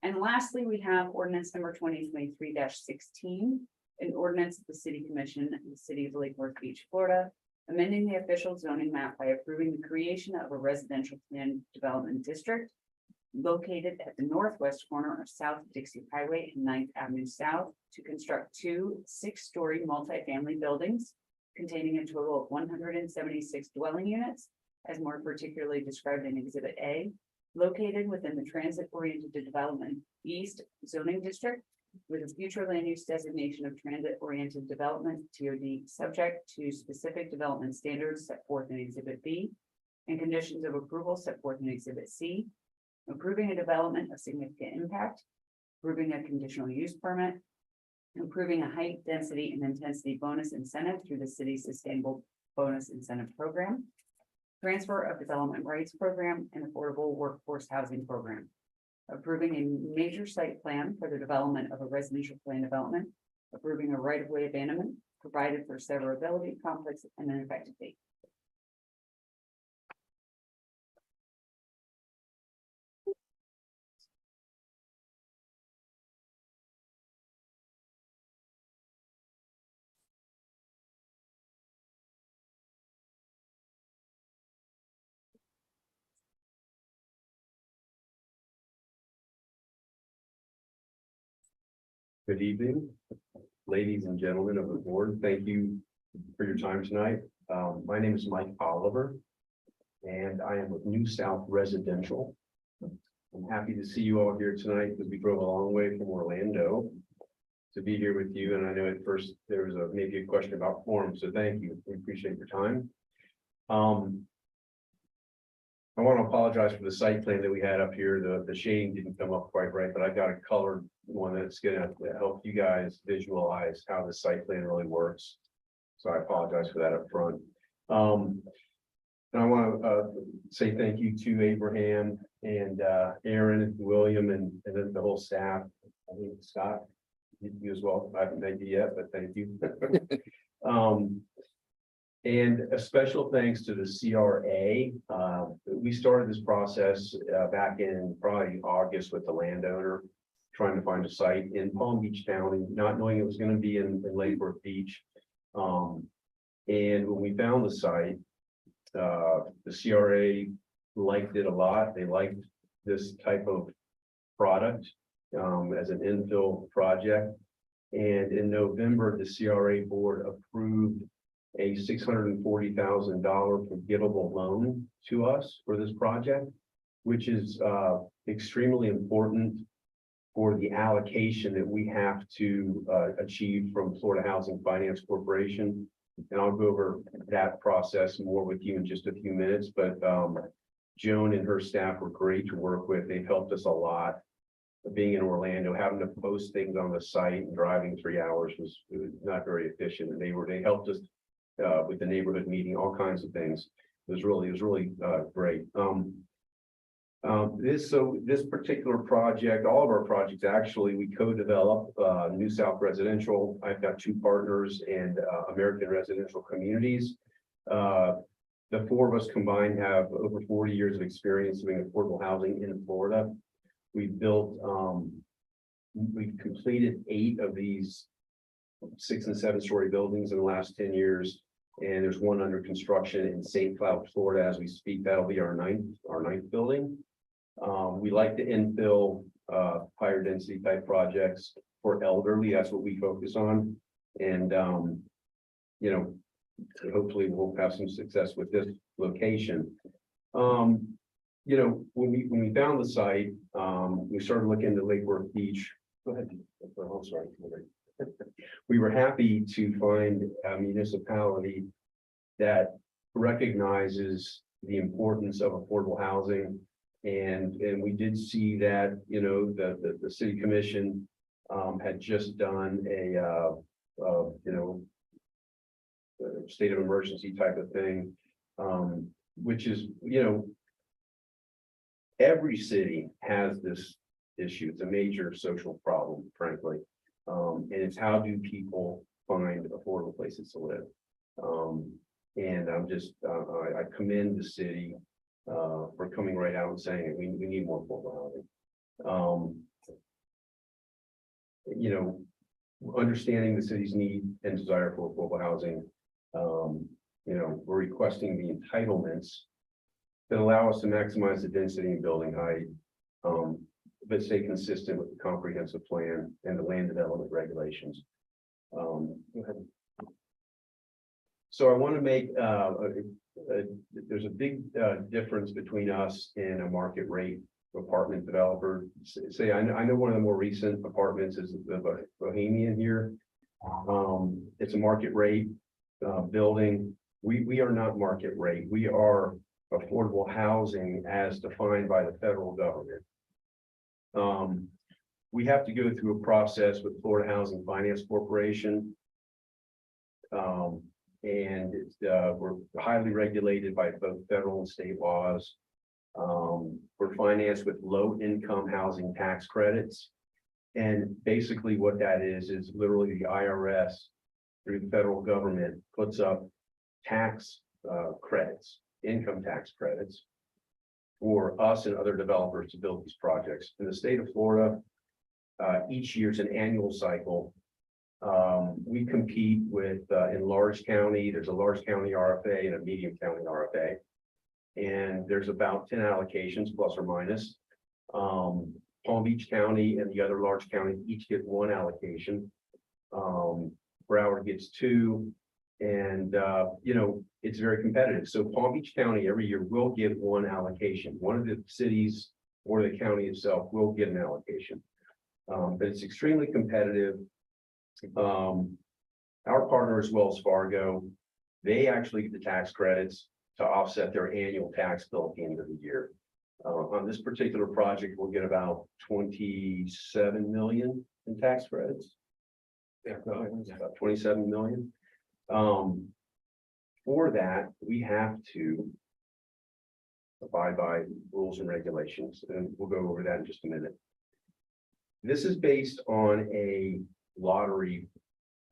And lastly, we have ordinance number 2023-16, an ordinance of the City Commission in the city of Lake Worth Beach, Florida, amending the official zoning map by approving the creation of a residential plan development district located at the northwest corner of South Dixie Highway and 9th Avenue South to construct 2 6-story multifamily buildings containing a total of 176 dwelling units, as more particularly described in Exhibit A, located within the transit-oriented development east zoning district with a future land use designation of transit-oriented development, TOD, subject to specific development standards set forth in Exhibit B and conditions of approval set forth in Exhibit C, approving a development of significant impact, approving a conditional use permit, improving a height, density, and intensity bonus incentive through the city's sustainable bonus incentive program, transfer of development rights program, and affordable workforce housing program, approving a major site plan for the development of a residential plan development, approving a right-of-way abandonment, provided for severability, conflicts, and an effective date. Good evening, ladies and gentlemen of the board. Thank you for your time tonight. My name is Mike Oliver, and I am with New South Residential. I'm happy to see you all here tonight because we drove a long way from Orlando to be here with you. And I know at first there was maybe a question about form, so thank you. We appreciate your time. I want to apologize for the site plan that we had up here. The shading didn't come up quite right, but I got a colored one that's gonna help you guys visualize how the site plan really works. So I apologize for that up front. And I want to say thank you to Abraham and Aaron and William and then the whole staff. I think Scott, you as well. I haven't thanked you yet, but thank you. And a special thanks to the CRA. We started this process back in probably August with the landowner, trying to find a site in Palm Beach County, not knowing it was going to be in Lake Worth Beach. And when we found the site, the CRA liked it a lot. They liked this type of product as an infill project. And in November, the CRA board approved a $640,000 forgivable loan to us for this project, which is extremely important for the allocation that we have to achieve from Florida Housing Finance Corporation. And I'll go over that process more with you in just a few minutes, but Joan and her staff were great to work with. They've helped us a lot. Being in Orlando, having to post things on the site and driving 3 hours was not very efficient. And they helped us with the neighborhood meeting, all kinds of things. it was really great. This particular project, all of our projects, actually, we co-develop New South Residential. I've got two partners and American Residential Communities. The four of us combined have over 40 years of experience doing affordable housing in Florida. We've built, we've completed 8 of these 6- and 7-story buildings in the last 10 years. And there's one under construction in St. Cloud, Florida, as we speak. That'll be our ninth building. We like to infill higher density type projects for elderly. That's what we focus on. And you know, hopefully we'll have some success with this location. You know, when we found the site, we started looking into Lake Worth Beach. Go ahead. Oh, sorry. We were happy to find a municipality that recognizes the importance of affordable housing. And we did see that, you know, the city commission had just done a you know, state of emergency type of thing, which is, you know, every city has this issue. It's a major social problem, frankly. And it's how do people find affordable places to live? And I'm just, I commend the city for coming right out and saying we need more affordable housing. You know, understanding the city's need and desire for affordable housing, you know, we're requesting the entitlements that allow us to maximize the density and building height, but stay consistent with the comprehensive plan and the land development regulations. Go ahead. So I want to make there's a big difference between us and a market rate apartment developer. Say I know one of the more recent apartments is the Bohemian here. It's a market rate building. We are not market rate. We are affordable housing as defined by the federal government. We have to go through a process with Florida Housing Finance Corporation. And we're highly regulated by both federal and state laws. We're financed with low income housing tax credits. And basically what that is literally the IRS through the federal government puts up tax credits, income tax credits for us and other developers to build these projects. In the state of Florida, each year's an annual cycle. We compete with in large county, there's a large county RFA and a medium county RFA. And there's about 10 allocations plus or minus. Palm Beach County and the other large counties each get 1 allocation. Broward gets 2. And you know, it's very competitive. So Palm Beach County every year will get 1 allocation. One of the cities or the county itself will get an allocation. But it's extremely competitive. Our partner is Wells Fargo. They actually get the tax credits to offset their annual tax bill at the end of the year. On this particular project, we'll get about 27 million in tax credits. Yeah, about 27 million. For that, we have to abide by rules and regulations, and we'll go over that in just a minute. This is based on a lottery.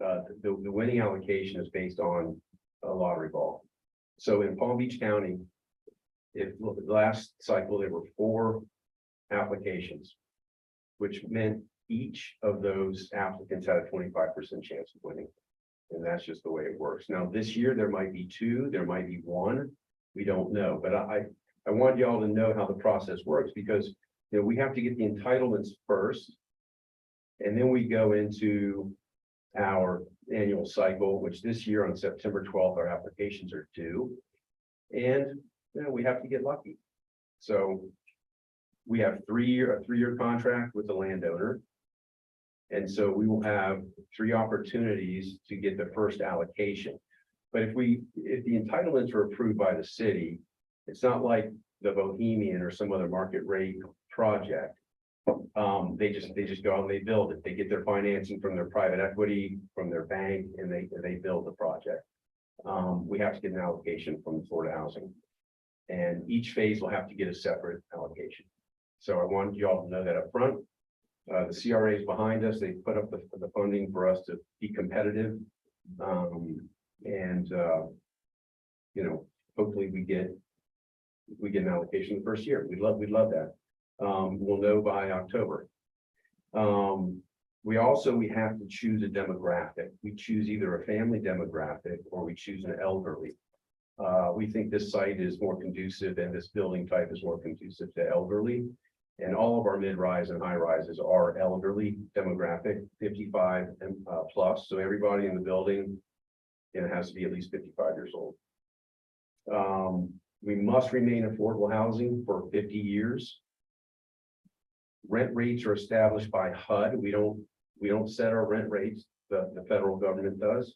The winning allocation is based on a lottery ball. So in Palm Beach County, if last cycle there were 4 applications, which meant each of those applicants had a 25% chance of winning. And that's just the way it works. Now, this year, there might be 2, there might be 1. We don't know. But I want y'all to know how the process works, because you know, we have to get the entitlements first. And then we go into our annual cycle, which this year on September 12th, our applications are due. And you know, we have to get lucky. So we have a 3-year contract with the landowner. And so we will have 3 opportunities to get the first allocation. But if the entitlements are approved by the city, it's not like the Bohemian or some other market rate project. They just go out and they build it. They get their financing from their private equity, from their bank, and they build the project. we have to get an allocation from the Florida Housing. And each phase will have to get a separate allocation. So I want you all to know that up front. The CRA is behind us. They put up the funding for us to be competitive. Hopefully we get an allocation the first year. We'd love that. We'll know by October. We have to choose a demographic. We choose either a family demographic or we choose an elderly. We think this site is more conducive and this building type is more conducive to elderly. And all of our mid-rise and high rises are elderly demographic, 55 and plus. So everybody in the building, has to be at least 55 years old. We must remain affordable housing for 50 years. Rent rates are established by HUD. We don't set our rent rates. The federal government does.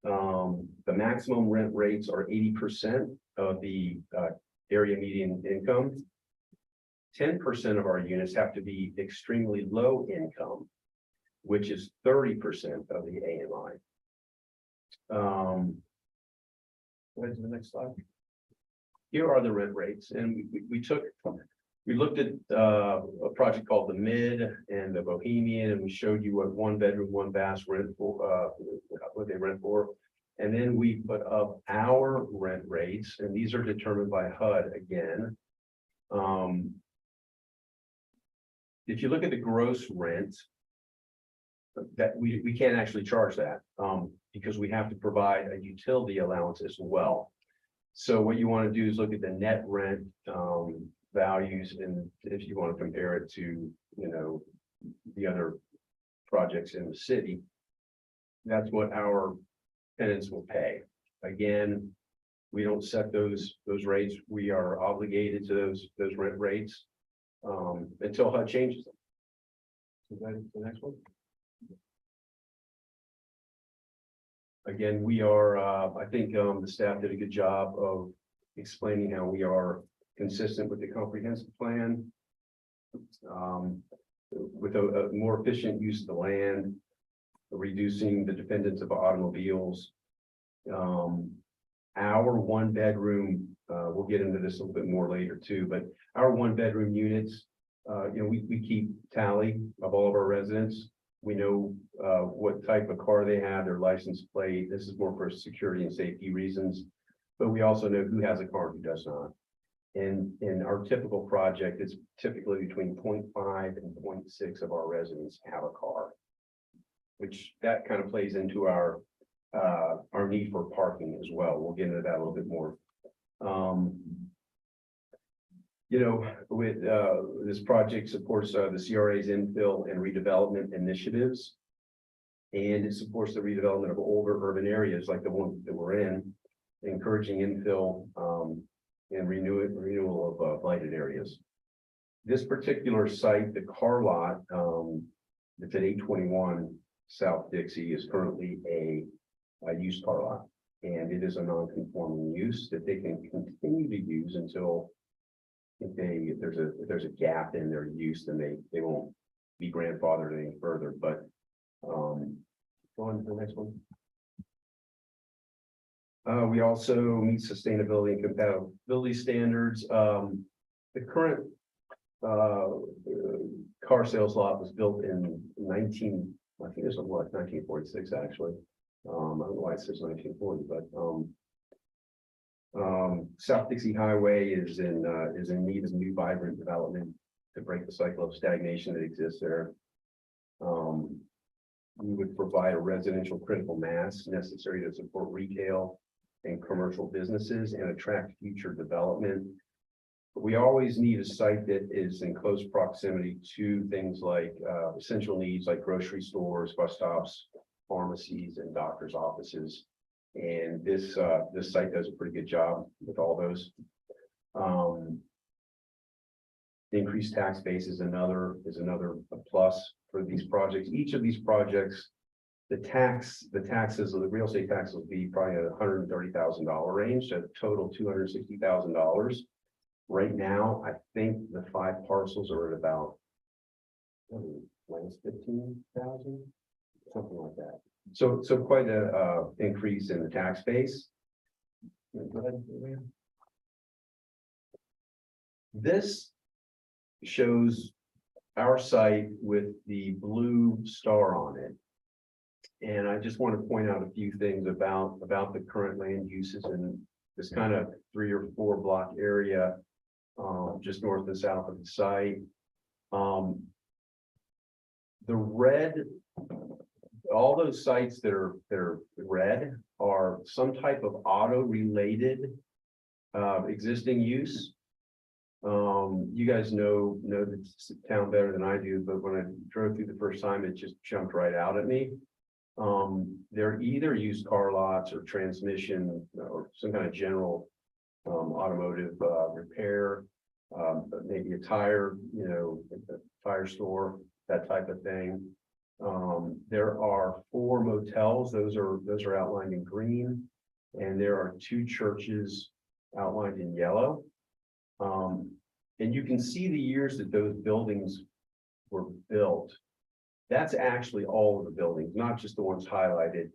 The maximum rent rates are 80% of the area median income. 10% of our units have to be extremely low income, which is 30% of the AMI. Go to the next slide. Here are the rent rates, and we looked at a project called the Mid and the Bohemian, and we showed you what 1 bedroom, 1 bath rent for, what they rent for. And then we put up our rent rates, and these are determined by HUD again. If you look at the gross rent, that we can't actually charge that because we have to provide a utility allowance as well. So what you want to do is look at the net rent values, and if you want to compare it to the other projects in the city, that's what our tenants will pay. Again, we don't set those rates. We are obligated to those rent rates until HUD changes them. The next one. Again, we are, I think the staff did a good job of explaining how we are consistent with the comprehensive plan. With a more efficient use of the land, reducing the dependence of automobiles. Our 1 bedroom, we'll get into this a little bit more later too, but our 1 bedroom units, we keep tally of all of our residents. We know what type of car they have, their license plate. This is more for security and safety reasons, but we also know who has a car and who does not. And in our typical project, it's typically between 0.5 and 0.6 of our residents have a car, which that kind of plays into our need for parking as well. We'll get into that a little bit more. With this project supports the CRA's infill and redevelopment initiatives. And it supports the redevelopment of older urban areas like the one that we're in, encouraging infill and renewal of blighted areas. This particular site, the car lot, it's at 821 South Dixie, is currently a used car lot. And it is a non-conforming use that they can continue to use until if there's a gap in their use, then they won't be grandfathered any further. But go on to the next one. We also meet sustainability and compatibility standards. The current car sales lot was built in 1946 actually. I don't know why it says 1940, but South Dixie Highway is in need of new vibrant development to break the cycle of stagnation that exists there. We would provide a residential critical mass necessary to support retail and commercial businesses and attract future development. We always need a site that is in close proximity to things like essential needs like grocery stores, bus stops, pharmacies, and doctors' offices. And this site does a pretty good job with all those. The increased tax base is another plus for these projects. Each of these projects, the taxes of the real estate tax will be probably a $130,000 range, so total $260,000. Right now, I think the 5 parcels are at about minus 15,000, something like that. So quite a, increase in the tax base. Go ahead, Adrian. This shows our site with the blue star on it. And I just want to point out a few things about the current land uses in this kind of 3 or 4 block area, just north and south of the site. The red, all those sites that are red are some type of auto-related existing use. You guys know the town better than I do, but when I drove through the first time, it just jumped right out at me. They're either used car lots or transmission or some kind of general automotive repair, maybe a tire, a tire store, that type of thing. There are 4 motels, those are outlined in green, and there are 2 churches outlined in yellow. And you can see the years that those buildings were built. That's actually all of the buildings, not just the ones highlighted.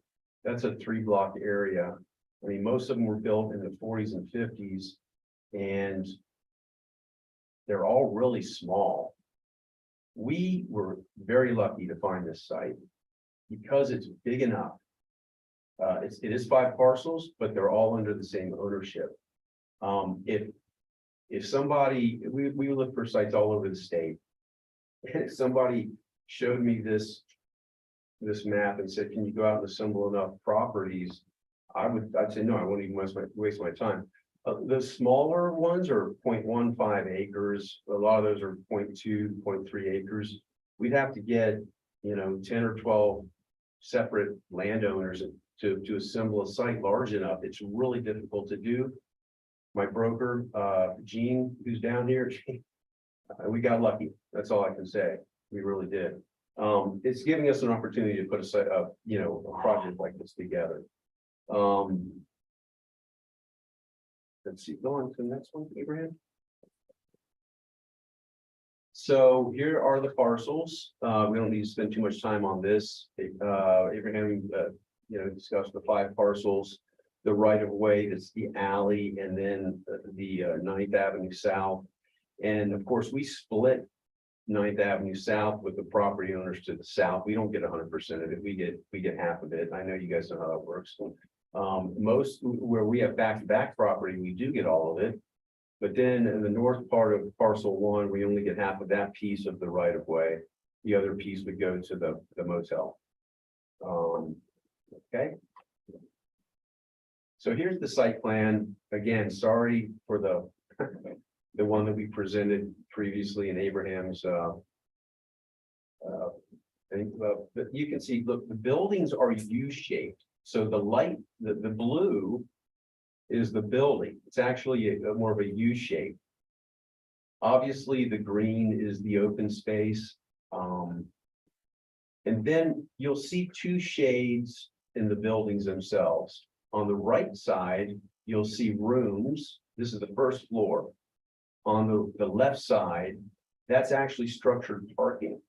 That's a 3 block area. I mean, most of them were built in the 40s and 50s, and they're all really small. We were very lucky to find this site because it's big enough. It is 5 parcels, but they're all under the same ownership. If somebody, we look for sites all over the state. If somebody showed me this map and said, can you go out and assemble enough properties? I'd say, no, I won't even waste my time. The smaller ones are 0.15 acres. A lot of those are 0.2, 0.3 acres. We'd have to get, 10 or 12 separate landowners to assemble a site large enough. It's really difficult to do. My broker, Gene, who's down here, we got lucky. That's all I can say. We really did. It's giving us an opportunity to put a site up, a project like this together. Let's see, go on to the next one, Abraham. So here are the parcels. We don't need to spend too much time on this. Abraham, discussed the 5 parcels, the right of way, that's the alley, and then the 9th Avenue South. And of course, we split 9th Avenue South with the property owners to the south. We don't get 100% of it. We get half of it. I know you guys know how that works. Most where we have back-to-back property, we do get all of it. But then in the north part of parcel 1, we only get half of that piece of the right of way. The other piece would go to the motel. Okay. So here's the site plan. Again, sorry for the one that we presented previously in Abraham's thing, but you can see, look, the buildings are U-shaped. So the light, the blue is the building. It's actually more of a U shape. Obviously, the green is the open space. And then you'll see 2 shades in the buildings themselves. On the right side, you'll see rooms. This is the first floor. On the left side, that's actually structured parking.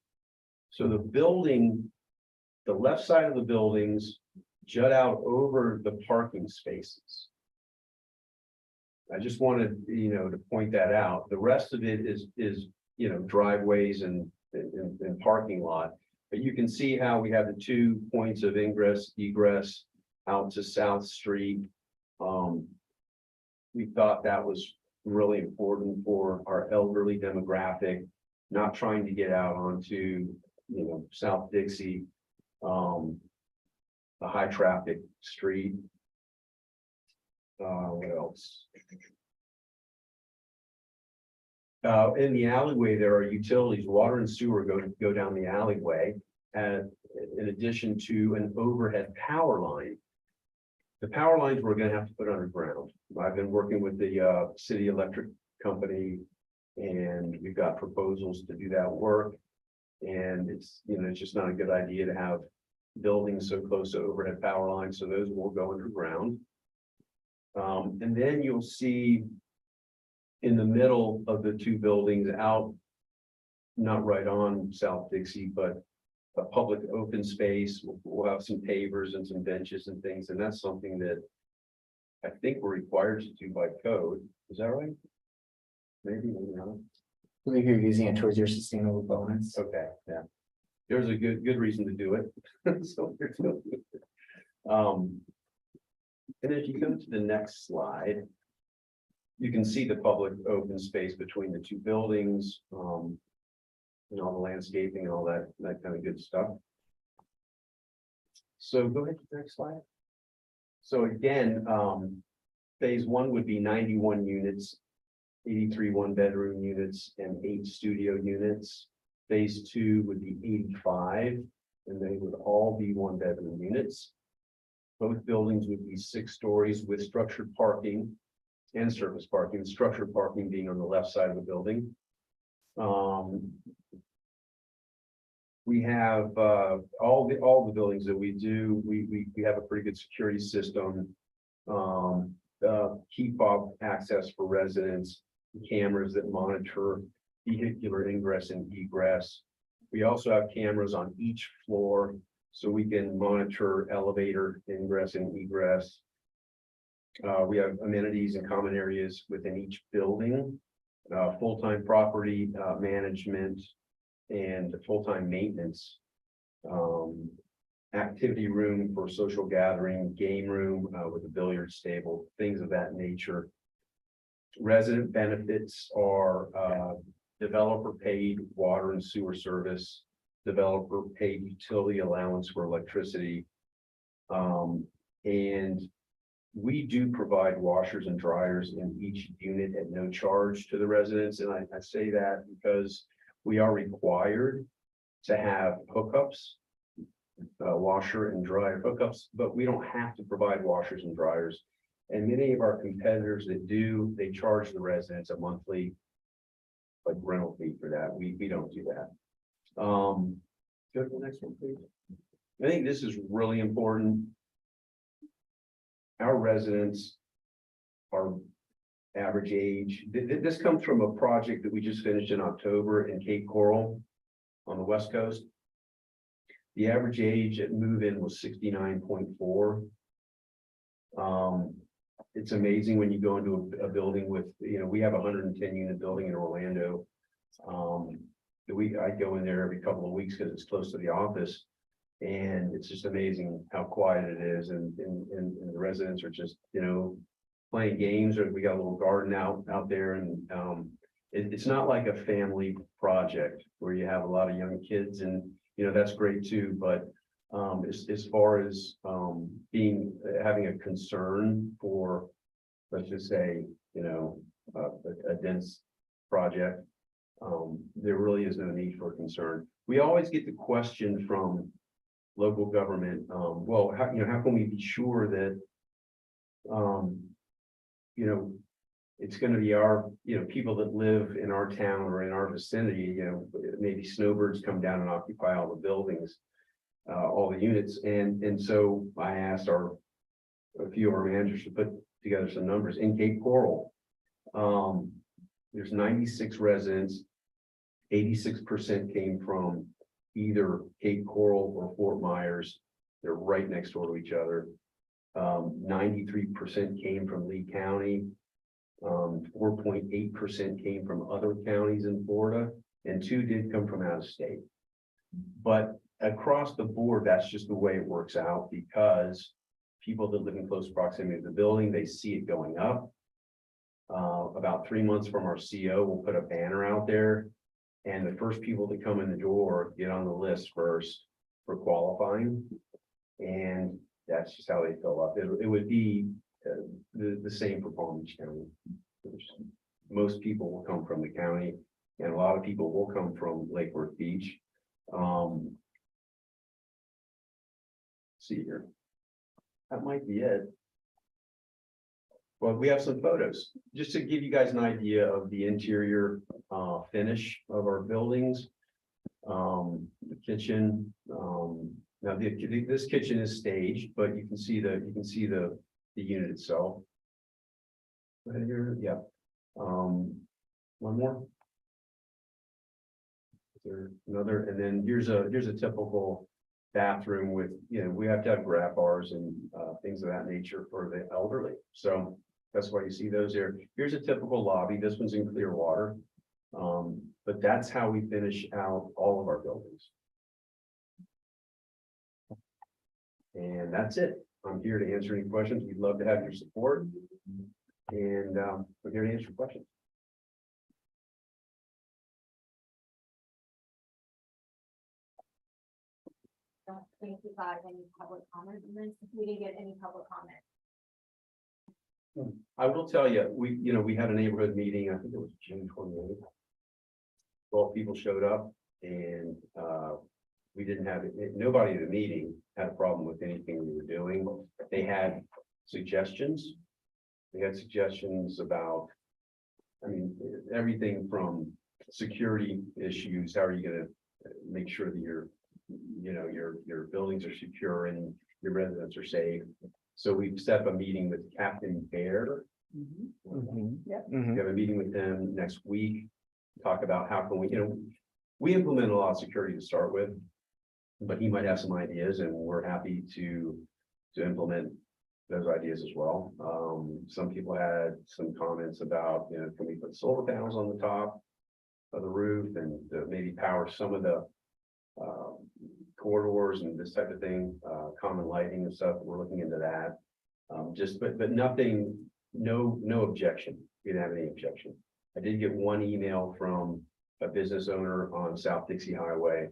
So the building, the left side of the buildings jut out over the parking spaces. I just wanted, to point that out. The rest of it is driveways and parking lot. But you can see how we have the 2 points of ingress, egress out to South Street. We thought that was really important for our elderly demographic, not trying to get out onto, South Dixie, a high traffic street. What else? In the alleyway, there are utilities, water and sewer go down the alleyway, and in addition to an overhead power line. The power lines we're going to have to put underground. I've been working with the city electric company, and we've got proposals to do that work. And it's just not a good idea to have buildings so close to overhead power lines, so those will go underground. And then you'll see in the middle of the 2 buildings out, not right on South Dixie, but a public open space. We'll have some pavers and some benches and things, and that's something that I think we're required to do by code. Is that right? Maybe not. I believe you're using it towards your sustainable bonus. Okay, yeah. There's a good reason to do it. So we're doing it. And if you go to the next slide, you can see the public open space between the two buildings, and all the landscaping and all that kind of good stuff. So go ahead to the next slide. So again, phase one would be 91 units, 83 one-bedroom units, and 8 studio units. Phase two would be 85, and they would all be one-bedroom units. Both buildings would be 6 stories with structured parking and surface parking, structured parking being on the left side of the building. We have all the buildings that we do, we have a pretty good security system. Key fob access for residents, cameras that monitor vehicular ingress and egress. We also have cameras on each floor, so we can monitor elevator ingress and egress. We have amenities and common areas within each building, full-time property management, and full-time maintenance. Activity room for social gathering, game room with a billiards table, things of that nature. Resident benefits are developer paid water and sewer service, developer paid utility allowance for electricity. And we do provide washers and dryers in each unit at no charge to the residents. And I say that because we are required to have hookups, washer and dryer hookups, but we don't have to provide washers and dryers. And many of our competitors that do, they charge the residents a monthly like rental fee for that. We don't do that. Go to the next one, please. I think this is really important. Our residents are average age. This comes from a project that we just finished in October in Cape Coral on the West Coast. The average age at move-in was 69.4. It's amazing when you go into a building with, we have a 110 unit building in Orlando. I go in there every couple of weeks because it's close to the office. And it's just amazing how quiet it is. And the residents are just, playing games, or we got a little garden out there. And it's not like a family project where you have a lot of young kids, and, that's great too. But as far as having a concern for, let's just say, a dense project, there really is no need for concern. We always get the question from local government, well, how can we be sure that, it's going to be our, people that live in our town or in our vicinity, maybe snowbirds come down and occupy all the buildings, all the units. And so I asked a few of our managers to put together some numbers. In Cape Coral, there's 96 residents, 86% came from either Cape Coral or Fort Myers. They're right next door to each other. 93% came from Lee County. 4.8% came from other counties in Florida, and 2 did come from out of state. But across the board, that's just the way it works out, because people that live in close proximity to the building, they see it going up. About 3 months from our CO, we'll put a banner out there, and the first people that come in the door get on the list first for qualifying. And that's just how they fill up. It would be the same for Palm Beach County. Most people will come from the county, and a lot of people will come from Lake Worth Beach. See here. That might be it. Well, we have some photos just to give you guys an idea of the interior finish of our buildings. The kitchen. Now this kitchen is staged, but you can see the unit itself. Right here, yeah. One more. there another, and then here's a typical bathroom with, we have to have grab bars and things of that nature for the elderly. So that's why you see those there. Here's a typical lobby. This one's in clear water. But that's how we finish out all of our buildings. And that's it. I'm here to answer any questions. We'd love to have your support. And we're here to answer questions. Don't think we got any public comment on this. We didn't get any public comment. I will tell you, we had a neighborhood meeting, I think it was June 28th. 12 people showed up and we didn't have, nobody at the meeting had a problem with anything we were doing. They had suggestions. They had suggestions about, everything from security issues, how are you gonna make sure that your buildings are secure and your residents are safe. So we've set up a meeting with Captain Bear. Mhm. We have a meeting with them next week. Talk about how can we implement a lot of security to start with. But he might have some ideas and we're happy to implement those ideas as well. Some people had some comments about, can we put solar panels on the top of the roof and maybe power some of the corridors and this type of thing, common lighting and stuff. We're looking into that. But nothing, no objection. We didn't have any objection. I did get one email from a business owner on South Dixie Highway.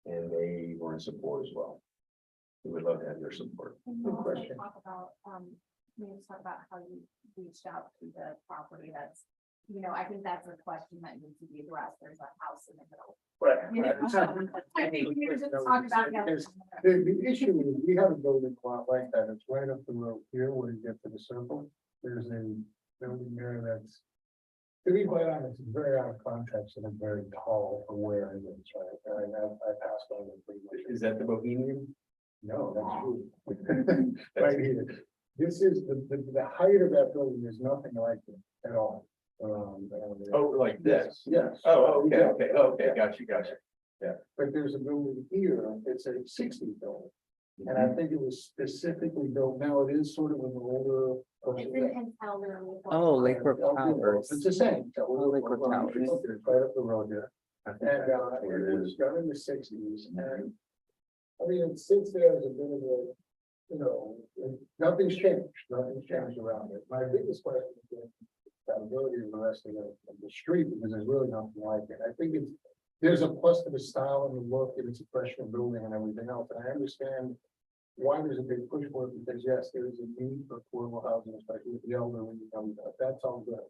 And they were in support as well. We would love to have their support. Good question. Talk about, maybe talk about how you reached out to the property that's, I think that's a question that needs to be addressed. There's a house in the middle. I think we need to just talk about that. The issue is, we have a building a lot like that. It's right up the road here where you get to the circle. There's a building there that's, to be quite honest, it's very out of context and it's very tall for where it is, right? And I passed on it pretty much. Is that the Bohemian? No, that's true. Right here. This is the height of that building is nothing like it at all. Oh, like this? Yes. Oh, okay, got you. Yeah, but there's a building here, it's a 60 building. And I think it was specifically built, now it is sort of an older. It's in Elderly. Oh, Lakebrook Towers. It's the same. Lakebrook Towers. It's right up the road there. And it was done in the 60s and. It sits there as a bit of a, nothing's changed around it. My biggest question is the ability of the rest of the street, because there's really nothing like it. I think there's a plus to the style and the look, and it's a freshman building and everything else. And I understand why there's a big push for it, because yes, there is a need for affordable housing, especially with the elderly, that's all good.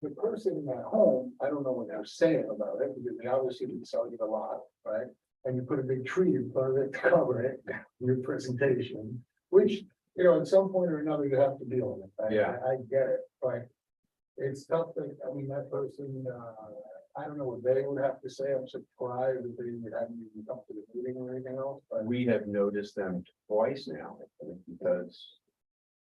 The person in that home, I don't know what they're saying about it, because they obviously didn't sell you a lot, right? And you put a big tree in front of it to cover it, your presentation, which, at some point or another, you have to deal with it. I get it, but it's tough that, that person, I don't know what they would have to say. I'm surprised that they hadn't even come to the meeting or anything else, but. We have noticed them twice now, because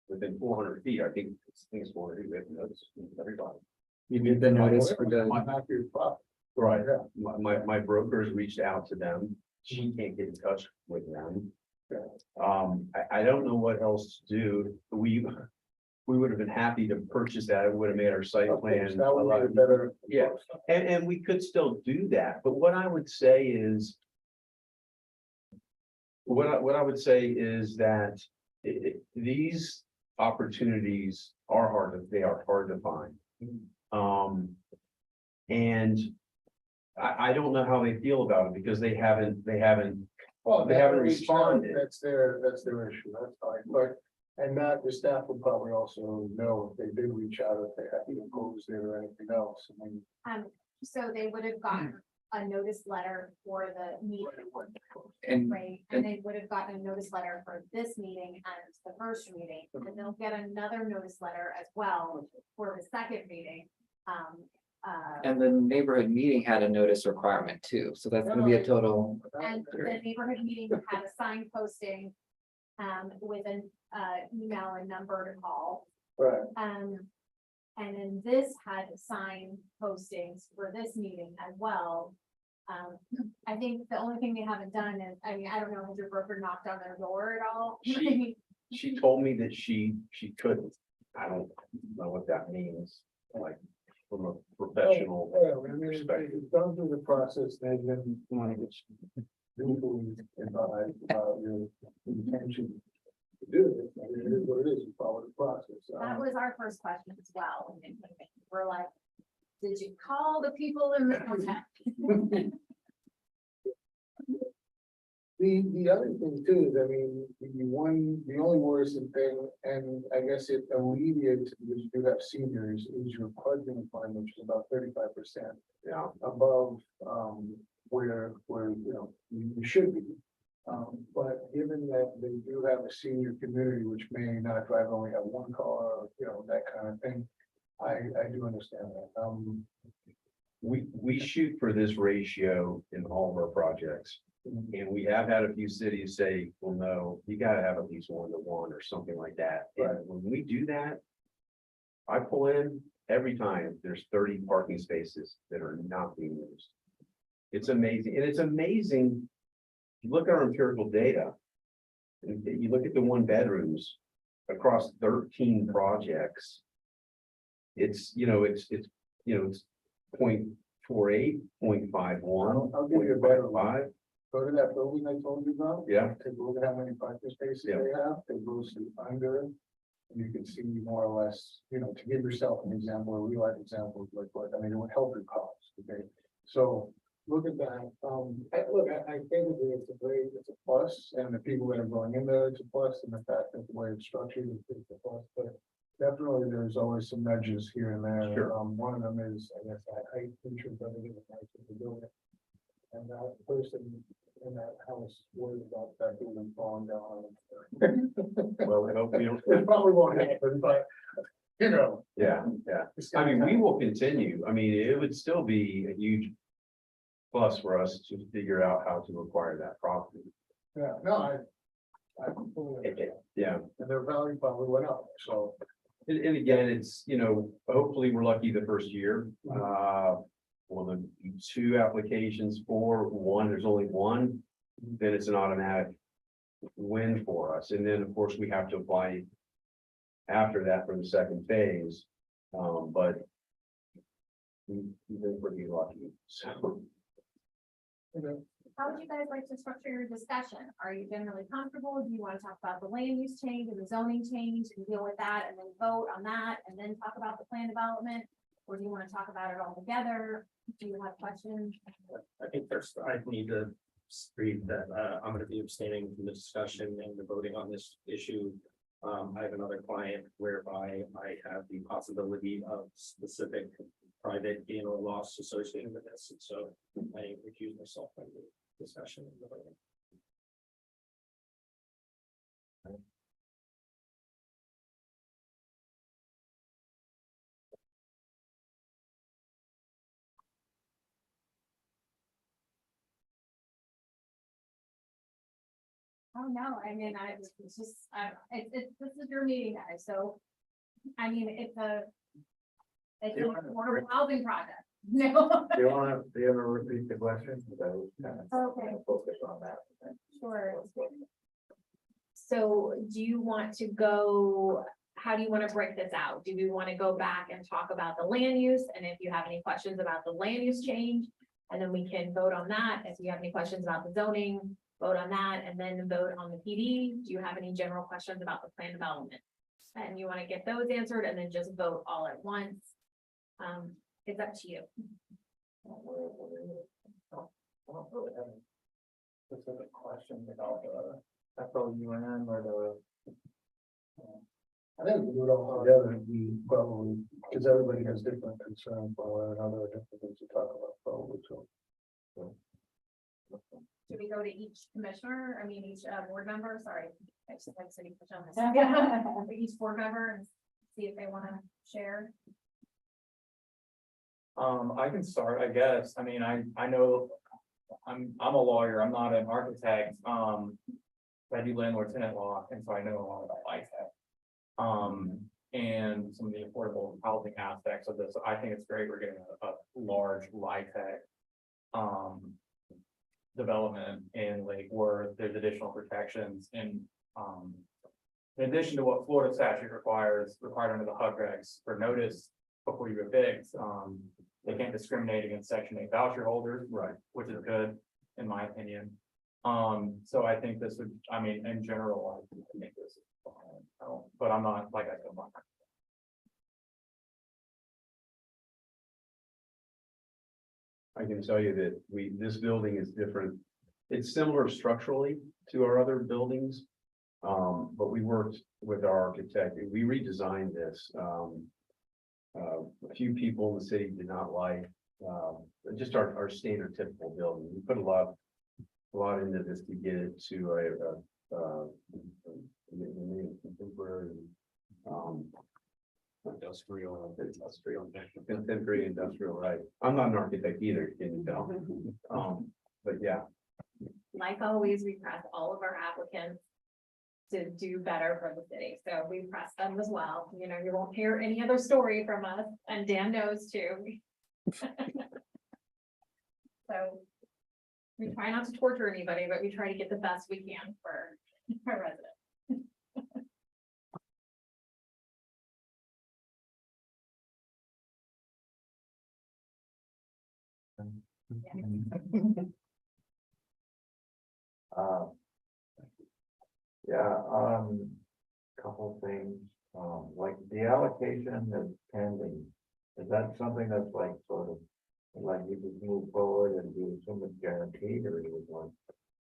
within 400 feet, I think it's 400 feet, we have noticed everybody. You did the notice for the, Not your problem. Right. Yeah. My brokers reached out to them. She can't get in touch with them. I don't know what else to do. We would have been happy to purchase that. It would have made our site Of plan. course, that would be better. Yeah. And we could still do that, but what I would say is. What I would say is that these opportunities are hard to find. And I don't know how they feel about it because they haven't Well, They haven't responded. That's their issue, that's fine, but, and that the staff would probably also know if they did reach out, if they had any opposed there or anything else, So they would have gotten a notice letter for the meeting, and right? And they would have gotten a notice letter for this meeting and the first meeting, and they'll get another notice letter as well for the second meeting. and the neighborhood meeting had a notice requirement too, so that's gonna be a total. And the neighborhood meeting had a sign posting with an email and number to call. Right, And then this had sign postings for this meeting as well. I think the only thing they haven't done is, I mean, I don't know, has your broker knocked on their door at all? She told me that she couldn't. I don't know what that means, like, from a professional. Yeah, I mean, it's done through the process, they've been, legally advised about your intention to do it. I mean, it is what it is, you follow the process. That was our first question as well. And we're like, did you call the people in the hotel? The other thing too is, I mean, the only worrisome thing, and I guess it alleviates, because you have seniors, is your parking fund, which is about 35%. Yeah. Above, where, you know, you should be. But given that they do have a senior community, which may not drive, only have one car, or, you know, that kind of thing. I do understand that. We shoot for this ratio in all of our projects. And we have had a few cities say, well, no, you gotta have at least 1 to 1 or something like that. And Right. when we do that, I pull in every time, there's 30 parking spaces that are not being used. It's amazing. And it's amazing. You look at our empirical data. And you look at the 1 bedrooms across 13 projects. It's, it's 0.48, 0.51, I'll give you a better 0.55. Go to that building I told you about. Yeah. Take a look at how many parking spaces Yeah. they have, they go to under. And you can see more or less, you know, to give yourself an example, a real life example of like what, I mean, it would help your cause, okay? So look at that, I think it's it's a plus, and the people that are going in there, it's a plus, and the fact that the way it's structured, it's a plus, but definitely there's always some nudges here and there. Sure. One of them is, I guess, that height feature, but it is a height of the building. And that person in that house worried about that building falling down. Well, we hope we don't. It probably won't happen, but, you know. Yeah. I mean, we will continue. I mean, it would still be a huge plus for us to figure out how to acquire that property. Yeah, no, I completely understand. Yeah. And their value probably went up, so. And again, it's, hopefully we're lucky the first year. Well, the 2 applications for 1, there's only 1, then it's an automatic win for us. And then, of course, we have to apply after that for the second phase. But we've been pretty lucky, so. How would you guys like to structure your discussion? Are you generally comfortable? Do you want to talk about the land use change and the zoning change and deal with that and then vote on that and then talk about the plan development? Or do you want to talk about it all together? Do you have questions? I think first I need to read that I'm going to be abstaining from the discussion and the voting on this issue. I have another client whereby I have the possibility of specific private gain or loss associated with this, and so I recuse myself from the discussion and the voting. Oh, no, I mean, it's just, this is your meeting, guys, so, I mean, it's an affordable housing project. No. Do you want to repeat the question? Okay. Focus on that. Sure. So do you want to go, how do you want to break this out? Do we want to go back and talk about the land use? And if you have any questions about the land use change, and then we can vote on that. If you have any questions about the zoning, vote on that, and then vote on the PD. Do you have any general questions about the plan development? And you want to get those answered and then just vote all at once. It's up to you. Specific question about FLUM or the. I think we do it all together, we probably, because everybody has different concerns for one another, different things to talk about, probably, so. Should we go to each commissioner, I mean, each board member, sorry. I just like city commissioner. Each board member and see if they want to share. I can start, I guess. I mean, I know I'm a lawyer, I'm not an architect. I do landlord tenant law, and so I know a lot about LIHTC. and some of the affordable housing aspects of this. I think it's great. We're getting a large LIHTC development in Lake Worth. There's additional protections and, in addition to what Florida statute required under the HUD regs for notice before you evict, they can't discriminate against Section 8 voucher holders. Right. Which is good, in my opinion. So I think this would, I mean, in general, I think this is fine. But I'm not, like I said, I'm not. I can tell you that this building is different. It's similar structurally to our other buildings. But we worked with our architect, we redesigned this. A few people in the city did not like, just our standard typical building. We put a lot into this to get it to contemporary, contemporary industrial, right? I'm not an architect either, can you tell? But yeah. Like always, we press all of our applicants to do better for the city, so we press them as well. You know, you won't hear any other story from us, and Dan knows too. So we try not to torture anybody, but we try to get the best we can for our residents. Couple things, like the allocation is pending. Is that something that's like sort of, like you just move forward and do something guaranteed, or is it like,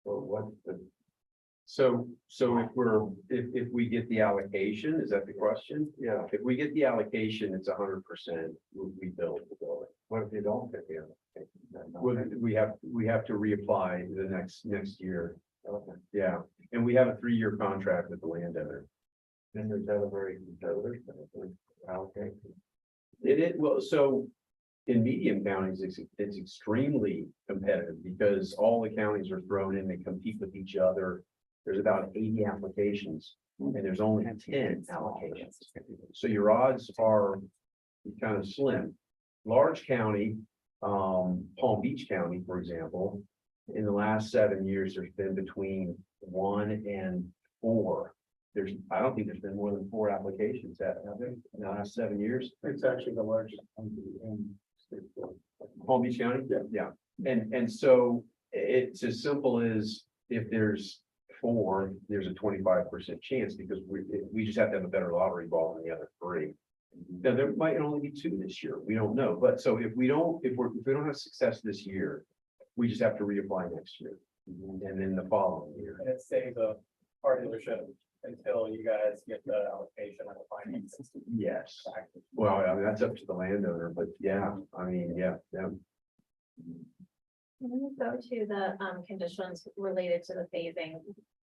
or what's the? So if we get the allocation, is that the question? Yeah, If we get the allocation, it's 100%, we build the building. what if you don't get the allocation? Then nothing? We have to reapply the next year. Okay. Yeah, and we have a 3-year contract with the landowner. Then there's that a very conservative allocation. Well, so in medium counties, it's extremely competitive because all the counties are thrown in, they compete with each other. There's about 80 applications and there's only 10 allocations. So your odds are kind of slim. Large county, Palm Beach County, for example, in the last 7 years, there's been between 1 and 4. I don't think there's been more than 4 applications have there in the last 7 years. It's actually the largest in state. Palm Beach County? Yeah. And so it's as simple as if there's 4, there's a 25% chance because we just have to have a better lottery ball than the other 3. Now, there might only be 2 this year. We don't know. But so if we don't have success this year, we just have to reapply next year and then the following year. And it saves a car dealership until you guys get the allocation and the finances. Yes. Well, I mean, that's up to the landowner, but yeah, I mean, yeah. Can we go to the conditions related to the phasing,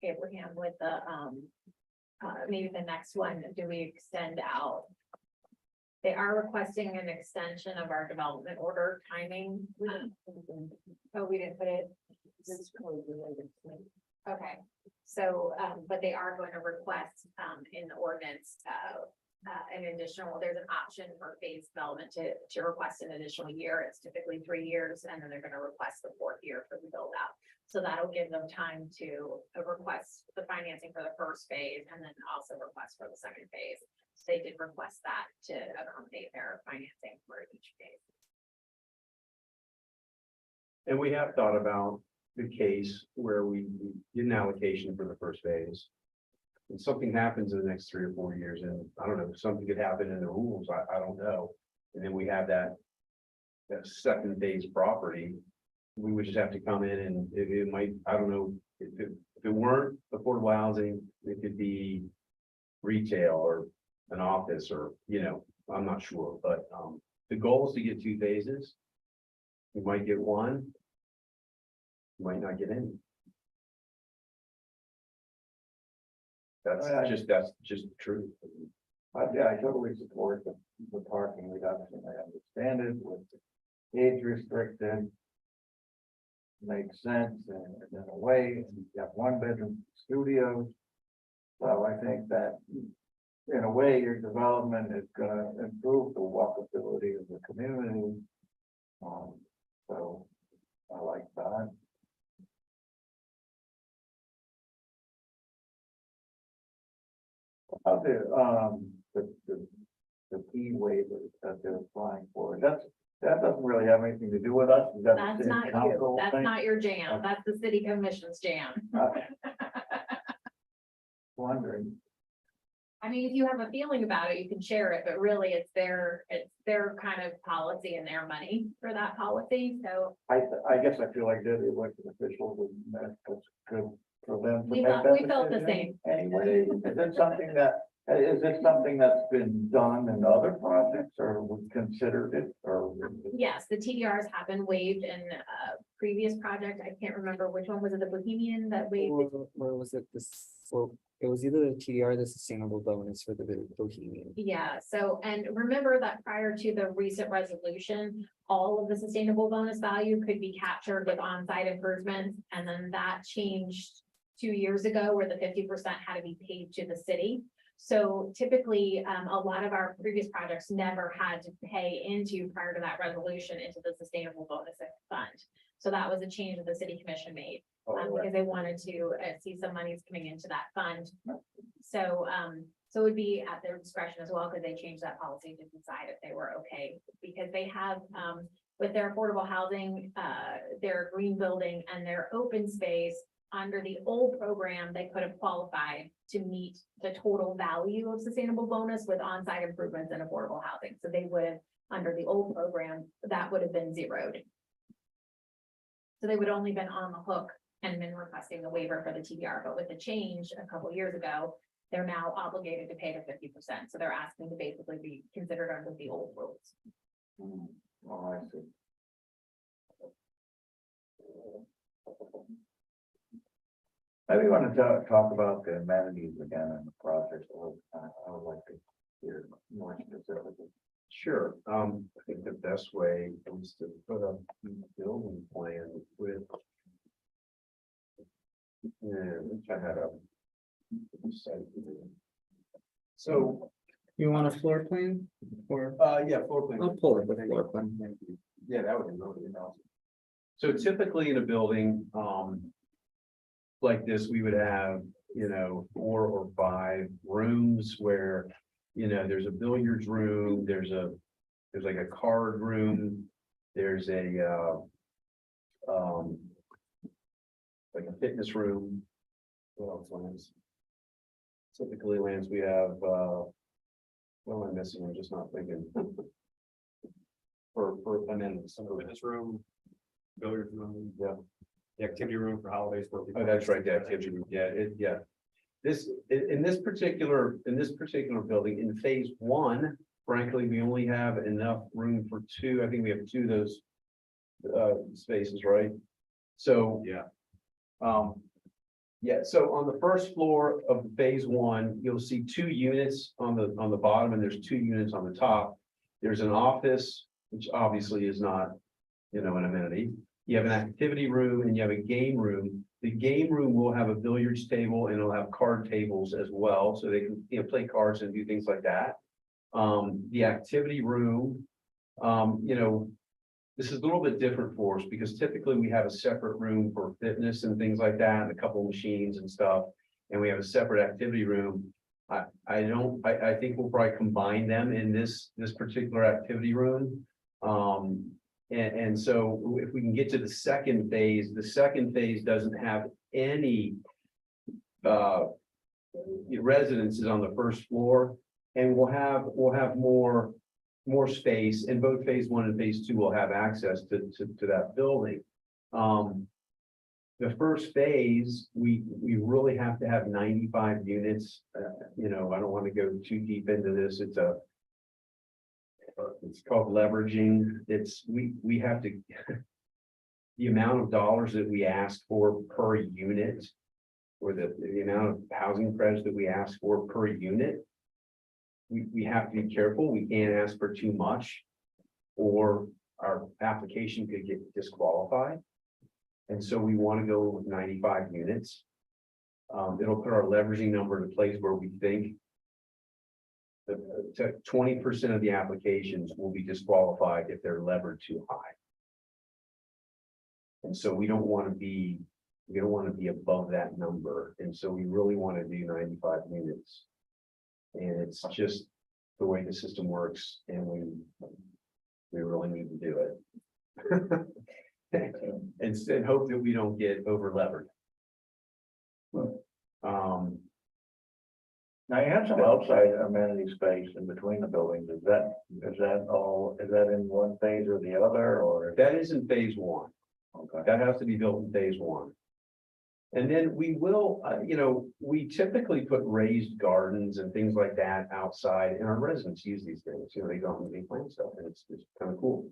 Abraham, with the maybe the next one, do we extend out? They are requesting an extension of our development order timing. Oh, we didn't put it. Okay, so, but they are going to request in the ordinance an additional, there's an option for phase development to request an additional year. It's typically 3 years, and then they're going to request the 4th year for the build out. So that'll give them time to request the financing for the first phase and then also request for the second phase. So they did request that to accommodate their financing for each phase. And we have thought about the case where we get an allocation for the first phase. And something happens in the next 3 or 4 years, and I don't know, something could happen in the rules, I don't know. And then we have that second phase property. We would just have to come in and it might, I don't know, if it weren't affordable housing, it could be retail or an office or, I'm not sure, but the goal is to get 2 phases. We might get 1. We might not get any. That's just the truth. Yeah, I totally support the parking reduction. I understand it with age restricted. Makes sense in a way, you have 1-bedroom studios. So I think that in a way, your development is gonna improve the walkability of the community. So I like that. About the fee waiver that they're applying for, that doesn't really have anything to do with us. Is that the That's city not you, council that's thing? not your jam, that's the city commission's jam. Wondering. I mean, if you have a feeling about it, you can share it, but really it's their kind of policy and their money for that policy, so. I guess I feel like they're the elected officials and that's good for them. to We make felt- that we felt the decision. Anyway, is it something that's been done in other projects or we considered it or? Yes, the TDRs have been waived in previous project. I can't remember which one was it, the Bohemian that waived? Where was it this, well, it was either the TDR, the sustainable bonus for the Bohemian. Yeah, so, and remember that prior to the recent resolution, all of the sustainable bonus value could be captured with on-site improvements. And then that changed 2 years ago where the 50% had to be paid to the city. So typically, a lot of our previous projects never had to pay into prior to that resolution into the sustainable bonus fund. So that was a change that the city commission made, because they wanted to see some monies coming into that fund. So, so it would be at their discretion as well, because they changed that policy to decide if they were okay, because they have, with their affordable housing, their green building and their open space. Under the old program, they could have qualified to meet the total value of sustainable bonus with on-site improvements and affordable housing. So they would have, under the old program, that would have been zeroed. So they would only been on the hook and been requesting the waiver for the TDR, but with the change a couple years ago, they're now obligated to pay the 50%. So they're asking to basically be considered under the old rules. Oh, I see. Maybe you want to talk about the amenities again in the project. I would like to hear more specifically. Sure, I think the best way is to put up a building plan with. Yeah, which I had a. site. So, You want a floor plan or? yeah, floor plan. I'll pull it with a floor plan. Yeah, that would be really awesome. So typically in a building, like this, we would have, 4 or 5 rooms where, there's a billiards room, there's like a card room, there's a, like a fitness room. What else, Lance? Typically, Lance, we have, what am I missing? I'm just not thinking. For amenities. Fitness room, billiard room, Yeah. the activity room for holidays. Oh, that's right, the activity room, yeah. This, in this particular building, in phase 1, frankly, we only have enough room for 2, I think we have 2 of those. Spaces, right? So. Yeah. Yeah, so on the first floor of phase 1, you'll see 2 units on the bottom, and there's 2 units on the top. There's an office, which obviously is not, an amenity. You have an activity room and you have a game room. The game room will have a billiards table and it'll have card tables as well, so they can, play cards and do things like that. The activity room, this is a little bit different for us because typically we have a separate room for fitness and things like that, and a couple of machines and stuff. And we have a separate activity room. I think we'll probably combine them in this particular activity room. And so if we can get to the second phase doesn't have any residences on the first floor, and we'll have more space, and both phase 1 and phase 2 will have access to that building. The first phase, we really have to have 95 units. I don't want to go too deep into this. It's called leveraging. We have to, the amount of dollars that we ask for per unit, or the amount of housing credits that we ask for per unit, we have to be careful. We can't ask for too much, or our application could get disqualified. And so we want to go with 95 units. It'll put our leveraging number in a place where we think to 20% of the applications will be disqualified if they're levered too high. And so we don't want to be above that number, and so we really want to do 95 units. And it's just the way the system works, and we really need to do it. And hope that we don't get over levered. Now you have some outside amenity space in between the buildings. Is that in one phase or the other, or? That is in phase one. Okay. That has to be built in phase one. And then we will, we typically put raised gardens and things like that outside, and our residents use these things, they don't need plant stuff, and it's kind of cool.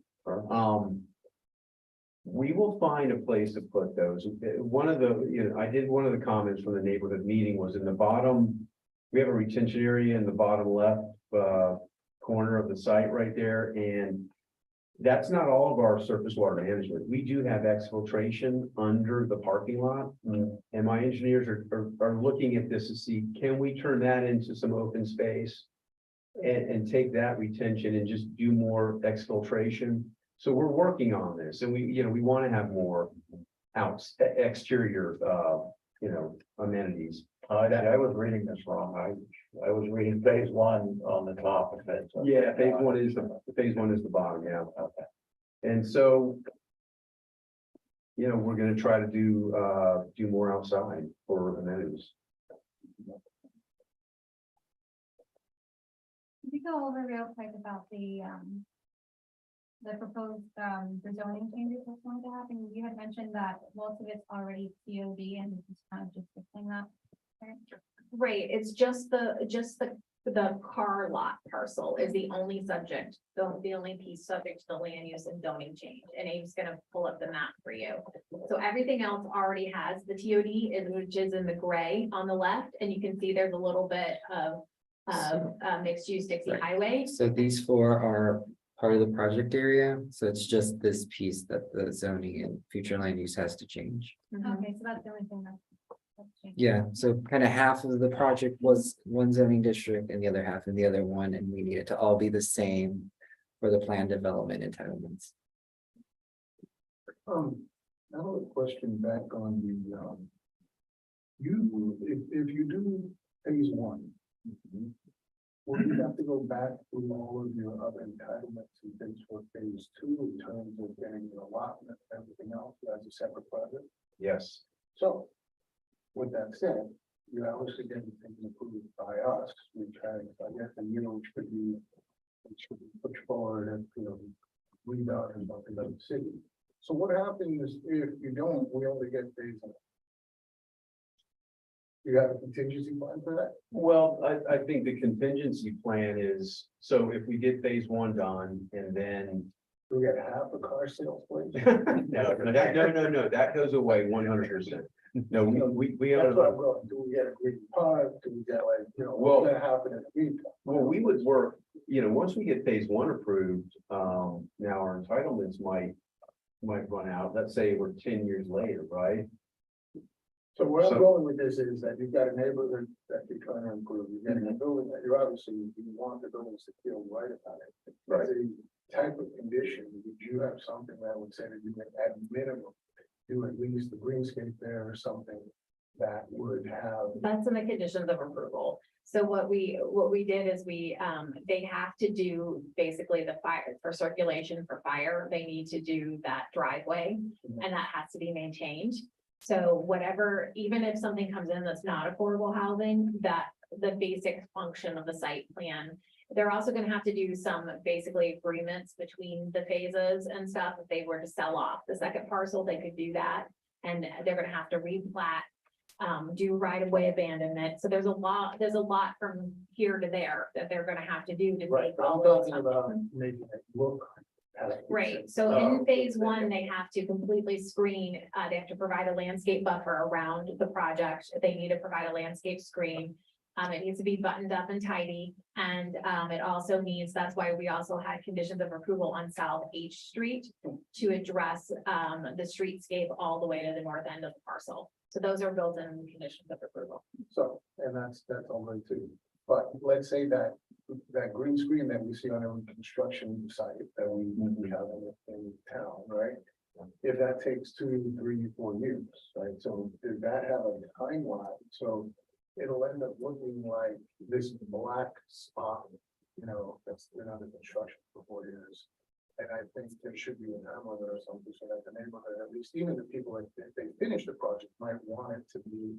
We will find a place to put those. One of the, I did one of the comments from the neighborhood meeting was in the bottom, we have a retention area in the bottom left corner of the site right there, and that's not all of our surface water management. We do have exfiltration under the parking lot. And my engineers are looking at this to see, can we turn that into some open space? And take that retention and just do more exfiltration. So we're working on this, and we want to have more exterior, amenities. I was reading this wrong. I was reading phase one on the top of it. Yeah, phase one is the bottom, yeah. Okay. And so, we're gonna try to do more outside for amenities. Could you go over real quick about the proposed, the zoning changes that's going to happen? You had mentioned that most of it's already COD and it's kind of just fixing that. Right, it's just the car lot parcel is the only subject, the only piece subject to the land use and zoning change. And Abe's gonna pull up the map for you. So everything else already has the TOD, which is in the gray on the left, and you can see there's a little bit of mixed use Dixie Right. Highway. So these four are part of the project area, so it's just this piece that the zoning and future land use has to change. Okay, so that's the only thing that's changed. Yeah, so kind of half of the project was one zoning district and the other half in the other one, and we need it to all be the same for the planned development entitlements. I have a question back on the, if you do phase one, will you have to go back through all of your other entitlements and things for phase two in terms of getting your allotment and everything else as a separate project? Yes. So, with that said, you're obviously getting things approved by us, which has, I guess, which could be pushed forward and, redone and something like the city. So what happens if you don't, we only get phase one? You have a contingency plan for that? Well, I think the contingency plan is, so if we get phase one done and then. Do we get half a car sales place? No, that goes away 100%. No, we have. That's what I'm going, do we get a green park, do we get Well- what's gonna happen in the meantime? Well, we would work, once we get phase one approved, now our entitlements might run out. Let's say we're 10 years later, right? So where I'm So- going with this is that you've got a neighborhood that you're trying to improve, you're getting a building that you're obviously, you want the buildings to feel right about it. Right. As a type of condition, would you have something that would say that you can at minimum do at least the greenscape there or something that would have? That's in the conditions of approval. So what we did is they have to do basically the fire for circulation for fire. They need to do that driveway and that has to be maintained. So whatever, even if something comes in that's not affordable housing, that the basic function of the site plan. They're also gonna have to do some basically agreements between the phases and stuff. If they were to sell off the second parcel, they could do that. And they're gonna have to replat, do right-of-way abandonment. So there's a lot from here to there that they're gonna have to do to Right, make but I'm all those. talking about making it look. Right, so in phase one, they have to completely screen, they have to provide a landscape buffer around the project. They need to provide a landscape screen. It needs to be buttoned up and tidy, and it also needs, that's why we also had conditions of approval on South H Street to address the streetscape all the way to the north end of the parcel. So those are built in conditions of approval. So, and that's all right too. But let's say that that green screen that we see on every construction site that we have in town, right? If that takes 2, 3, 4 years, right? So did that have a timeline? So it'll end up looking like this black spot, that's been under construction for 4 years. And I think there should be a time limit or something so that the neighborhood, at least even the people, if they finish the project, might want it to be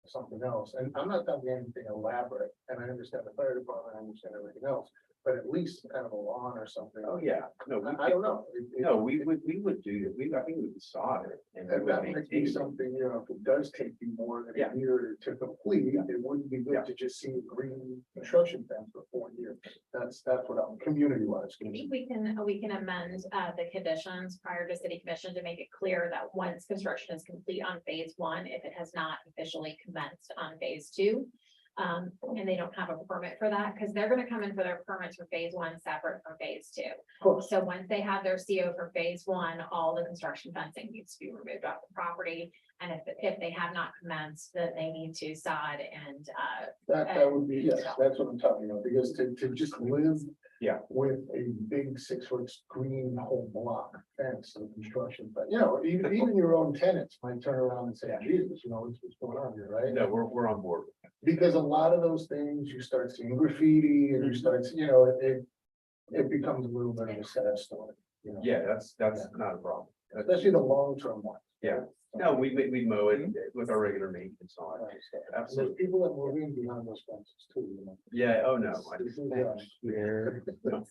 something else. And I'm not talking anything elaborate, and I understand the fire department, I understand everything else, but at least kind of a lawn or something. Oh, yeah, no, I don't know. no, we would do that, I think we would sod it. And we And would that might maintain be it. something, if it does take you more than Yeah. a year to complete, it wouldn't be Yeah. good to just see a green construction fence for 4 years. That's what I'm, community wise. I think we can amend the conditions prior to city commission to make it clear that once construction is complete on phase 1, if it has not officially commenced on phase 2. And they don't have a permit for that, because they're gonna come in for their permits for phase 1 separate from phase 2. Of course. So once they have their CO for phase 1, all the construction fencing needs to be removed off the property. And if they have not commenced, then they need to sod and That would be, yes, that's what I'm talking about, because to just live. Yeah. With a big 6-foot green whole block fence of construction, but even your own tenants might turn around and say, Jesus, what's going on here, right? No, we're on board. Because a lot of those things, you start seeing graffiti and you start, it becomes a little bit of a sad story. Yeah, that's not a problem. Especially the long-term ones. Yeah. No, we mow it with our regular maintenance on it. There's Absolutely. people that move in behind those fences too. Yeah, oh, no.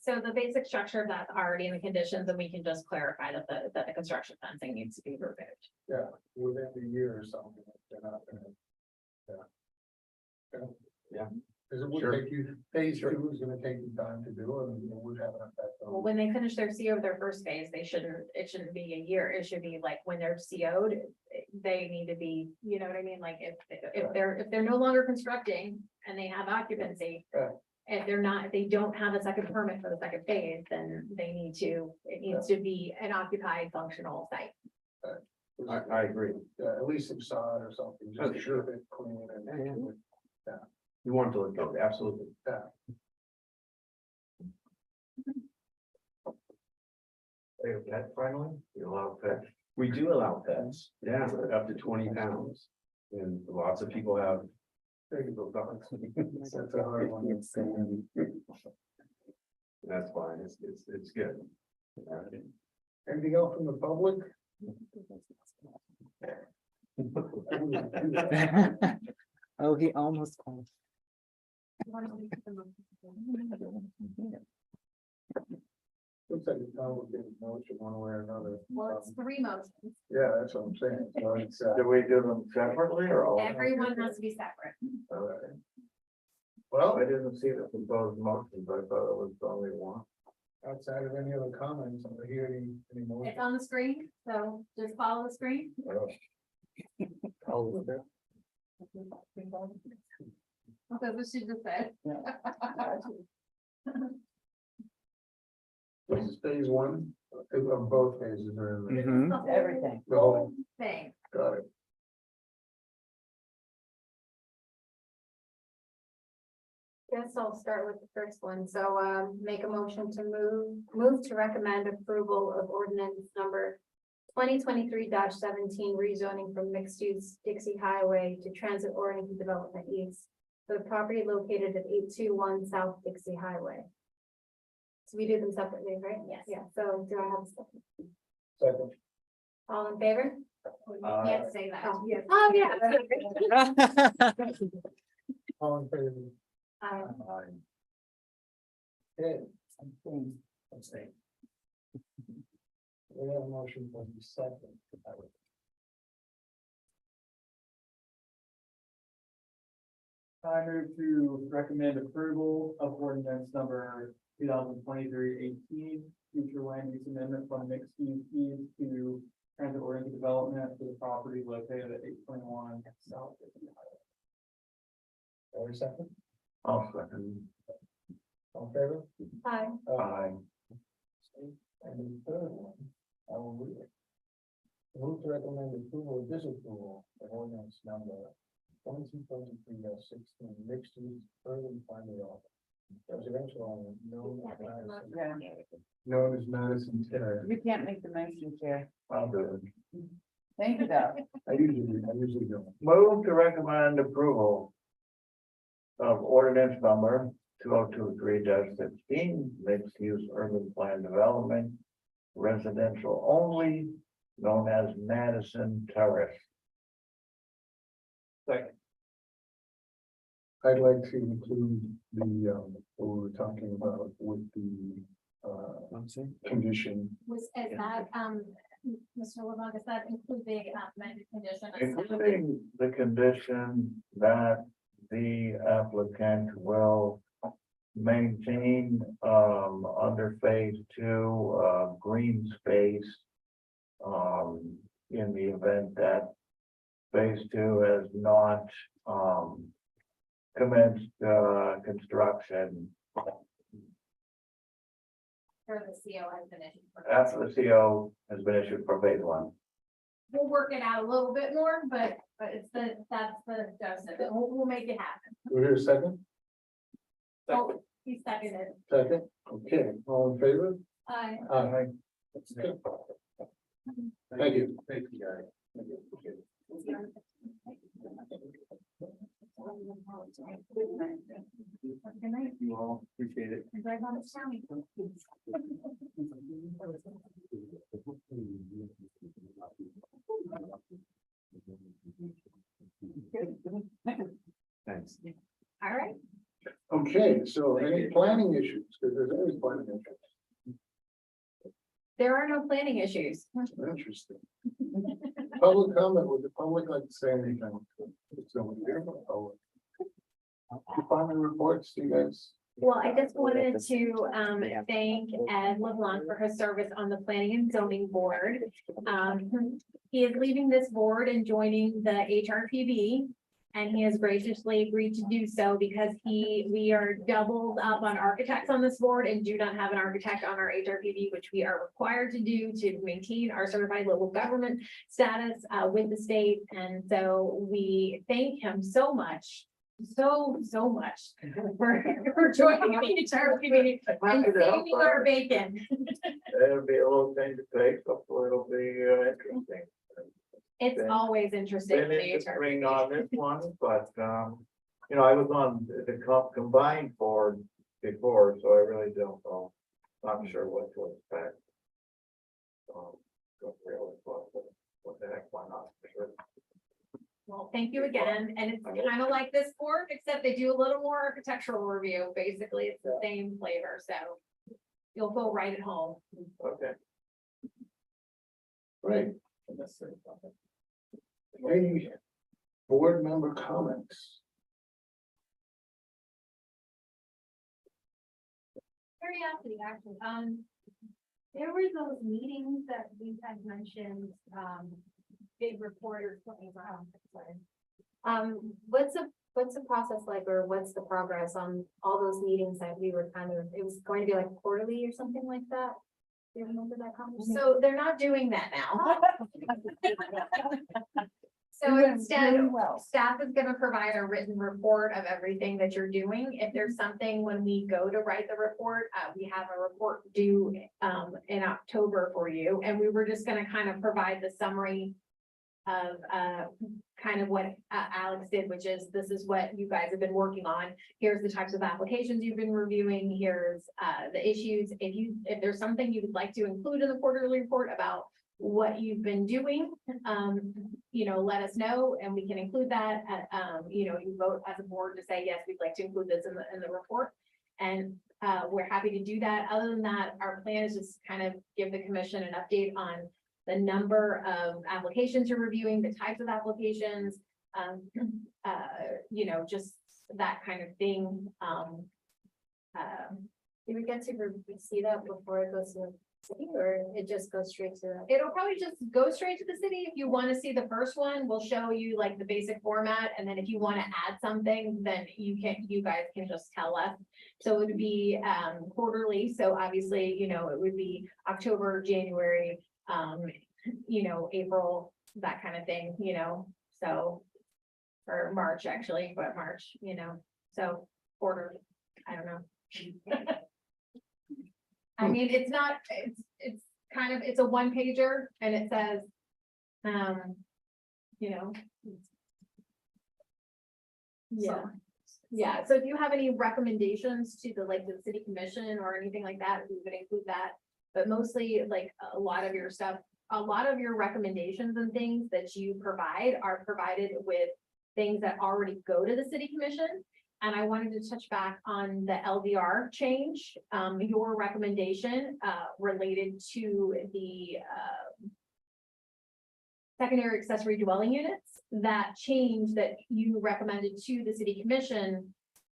so the basic structure of that's already in the conditions, and we can just clarify that the construction fencing needs to be removed. Yeah, within the year or something. They're not gonna. Yeah. Because it would Sure. take you, phase 2 is gonna take you time to do it, and it would have an effect Well, on. when they finish their CO of their first phase, it shouldn't be a year. It should be like when they're CO'd, they need to be, you know what I mean? Like if they're no longer constructing and they have occupancy. Yeah. If they don't have a second permit for the second phase, then it needs to be an occupied functional site. I agree. Yeah, at least some sod or something, Oh, just to sure. keep it clean and. You want to look good, absolutely. Pet friendly, you allow pets. We do allow pets, yeah, up to 20 pounds. And lots of people have big little dogs. That's a hard one. That's fine, it's good. Anything else from the public? Oh, he almost called. Looks like it's complicated motion one way or another. Well, it's 3 motions. Yeah, that's what I'm saying. So it's, Do we do them separately or all? Everyone has to be separate. well, I didn't see the proposed motion, but I thought it was only one. outside of any other comments, I'm not hearing any more. It's on the screen, so just follow the screen. Okay, what she just said. This is phase 1, of both phases are in there. Mhm. The whole Everything. The whole, Thing. got it. Guess I'll start with the first one. So, make a motion to move to recommend approval of ordinance number 2023-17 rezoning from mixed use Dixie Highway to transit oriented development east for the property located at 821 South Dixie Highway. So we do them separately, right? Yes. Yeah, so do I have a second? Second. All in favor? You can't say that. Oh, yes. Oh, yeah. All in favor? Okay. Abstain. We have a motion for the second. I move to recommend approval of ordinance number 2023-18, future land use amendment from mixed use east to transit oriented development for the property located at 821 South Dixie Highway. Every second, I'll second. all in favor? Aye. Aye. And the third one, I will read it. Move to recommend approval or disapproval of ordinance number 2023-16 mixed use urban primary office. Residential, no, Yeah, known as Madison Terrace. you can't make the motion, Chair. I'll do it. Thank you, though. I usually do. Move to recommend approval of ordinance number 2023-16, mixed use urban plan development, residential only, known as Madison Terrace. I'd like to include what we were talking about with the, condition. Was, is that, Mr. LeBlanc, does that include the amended condition? Including the condition that the applicant will maintain, under phase 2, green space. In the event that phase 2 has not, commenced, construction For the CO has been issued. after the CO has been issued for phase 1. We'll work it out a little bit more, but it's that's the, we'll make it happen. Do we hear a second? Oh, he seconded. Second, okay, all in favor? Aye. Aye. That's good. Thank you. Thank you, guys. Good night. You all appreciate it. And drive on the county. Thanks. All right. Okay, so any planning issues, because there's always planning issues. There are no planning issues. Interesting. Public comment, would the public like to say anything? So here, public. Department reports, you guys. Well, I just wanted to thank Ed LeBlanc for his service on the Planning and Zoning Board. He is leaving this board and joining the Hrpb. And he has graciously agreed to do so because we are doubled up on architects on this board and do not have an architect on our Hrpb, which we are required to do to maintain our certified local government status with the state. And so we thank him so much. So much for joining the Hrpb and saving our bacon. It'll be a little thing to take, hopefully it'll be interesting. It's always interesting. Been for the interesting HRPB. on this one, but, you know, I was on the combined board before, so I really don't know. Not sure what to expect. Don't really what the heck, why not? Sure. Well, thank you again. And it's kind of like this board, except they do a little more architectural review. Basically, it's the same flavor, so you'll go right at home. Okay. Great. Any board member comments? Curiosity, actually, there were those meetings that we had mentioned, big reporters. What's the process like, or what's the progress on all those meetings that we were it was going to be like quarterly or something like that? Do you remember that conversation? So they're not doing that now. So instead, staff is gonna provide a written report of everything that you're doing. If there's something when we go to write the report, we have a report due in October for you. And we were just gonna kind of provide the summary of kind of what Alex did, which is this is what you guys have been working on. Here's the types of applications you've been reviewing. Here's the issues. If there's something you would like to include in the quarterly report about what you've been doing, you know, let us know and we can include that. You know, you vote as a board to say, yes, we'd like to include this in the report. And we're happy to do that. Other than that, our plan is just kind of give the commission an update on the number of applications you're reviewing, the types of applications, you know, just that kind of thing. Do we get to see that before it goes to the city, or it just goes straight to? It'll probably just go straight to the city. If you want to see the first one, we'll show you like the basic format. And then if you want to add something, then you guys can just tell us. So it would be quarterly. So obviously, you know, it would be October, January, you know, April, that kind of thing, you know, so. Or March, actually, but March, you know, so quarter, I don't know. I mean, it's not, it's kind of, it's a one pager and it says, you know. Yeah. Yeah, so if you have any recommendations to the city commission or anything like that, we would include that. But mostly like a lot of your stuff, a lot of your recommendations and things that you provide are provided with things that already go to the city commission. And I wanted to touch back on the LDR change, your recommendation related to the secondary accessory dwelling units. That change that you recommended to the city commission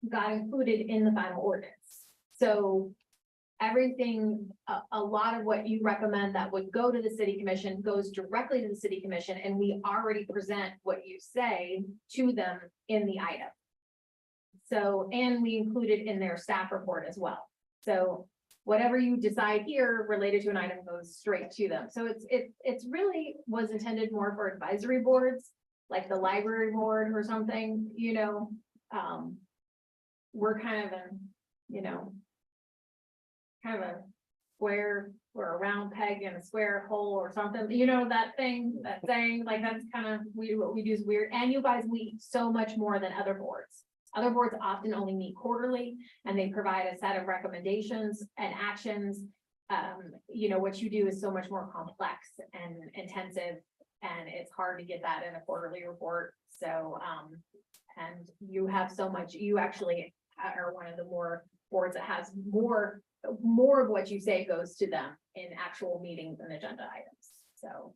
got included in the final ordinance. So everything, a lot of what you recommend that would go to the city commission goes directly to the city commission, and we already present what you say to them in the item. So, and we include it in their staff report as well. So whatever you decide here related to an item goes straight to them. So it's really was intended more for advisory boards, like the library board or something, you know. We're kind of a, you know, kind of a square or a round peg in a square hole or something, you know, that thing, that saying, like, that's kind of, what we do is weird. And you guys meet so much more than other boards. Other boards often only meet quarterly, and they provide a set of recommendations and actions. You know, what you do is so much more complex and intensive, and it's hard to get that in a quarterly report. So, and you have so much, you actually are one of the more boards that has more of what you say goes to them in actual meetings and agenda items. So,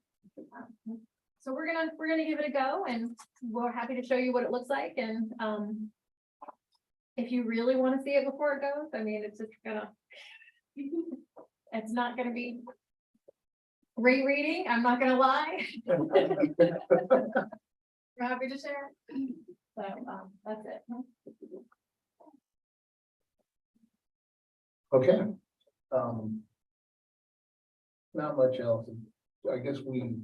so we're gonna give it a go, and we're happy to show you what it looks like. And if you really want to see it before it goes, I mean, it's just gonna, it's not gonna be great reading. I'm not gonna lie. We're happy to share. So that's it. Okay. Not much else. I guess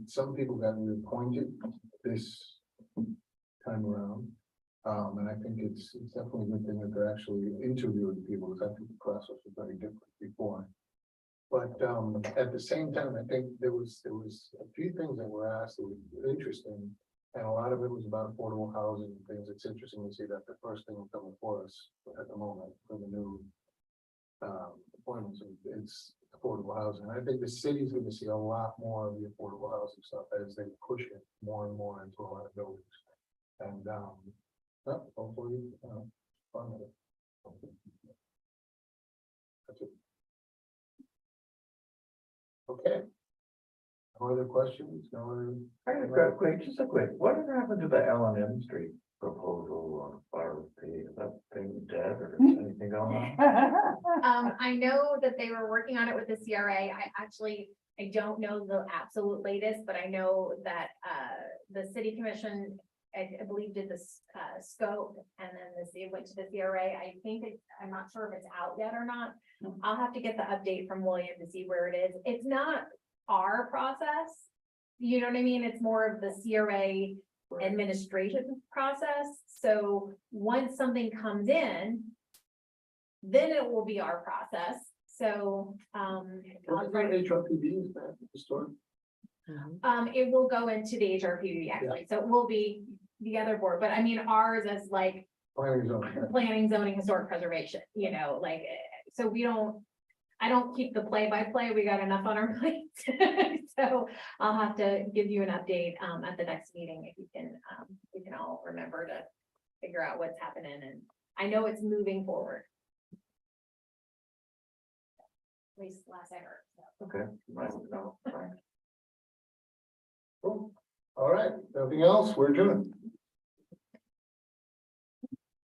some people got reappointed this time around. And I think it's definitely a good thing that they're actually interviewing people, because I think the process was very different before. But at the same time, I think there was a few things that were asked that were interesting. And a lot of it was about affordable housing and things. It's interesting to see that the first thing coming for us at the moment for the new appointments, it's affordable housing. I think the city's going to see a lot more of the affordable housing stuff as they push it more and more into a lot of buildings. And hopefully, fun with it. That's it. Okay. No other questions? No other? I got a quick, just a quick, whatever happened to the L&M Street proposal on Hrpb? Is that thing dead or is anything going on? I know that they were working on it with the CRA. I don't know the absolute latest, but I know that the city commission, I believe, did this scope, and then it went to the CRA. I think I'm not sure if it's out yet or not. I'll have to get the update from William to see where it is. It's not our process. You know what I mean? It's more of the CRA administration process. So once something comes in, then it will be our process. So Hrpb is that the story? it will go into the HRPD actually. So it will be the other board, but I mean, ours is like planning, zoning, historic preservation, you know, like, so I don't keep the play-by-play. We got enough on our plate. So I'll have to give you an update at the next meeting if you can, we can all remember to figure out what's happening. And I know it's moving forward. At least last I heard. So. Okay. Right, no, right. Cool. All right. Nothing else. We're adjourned.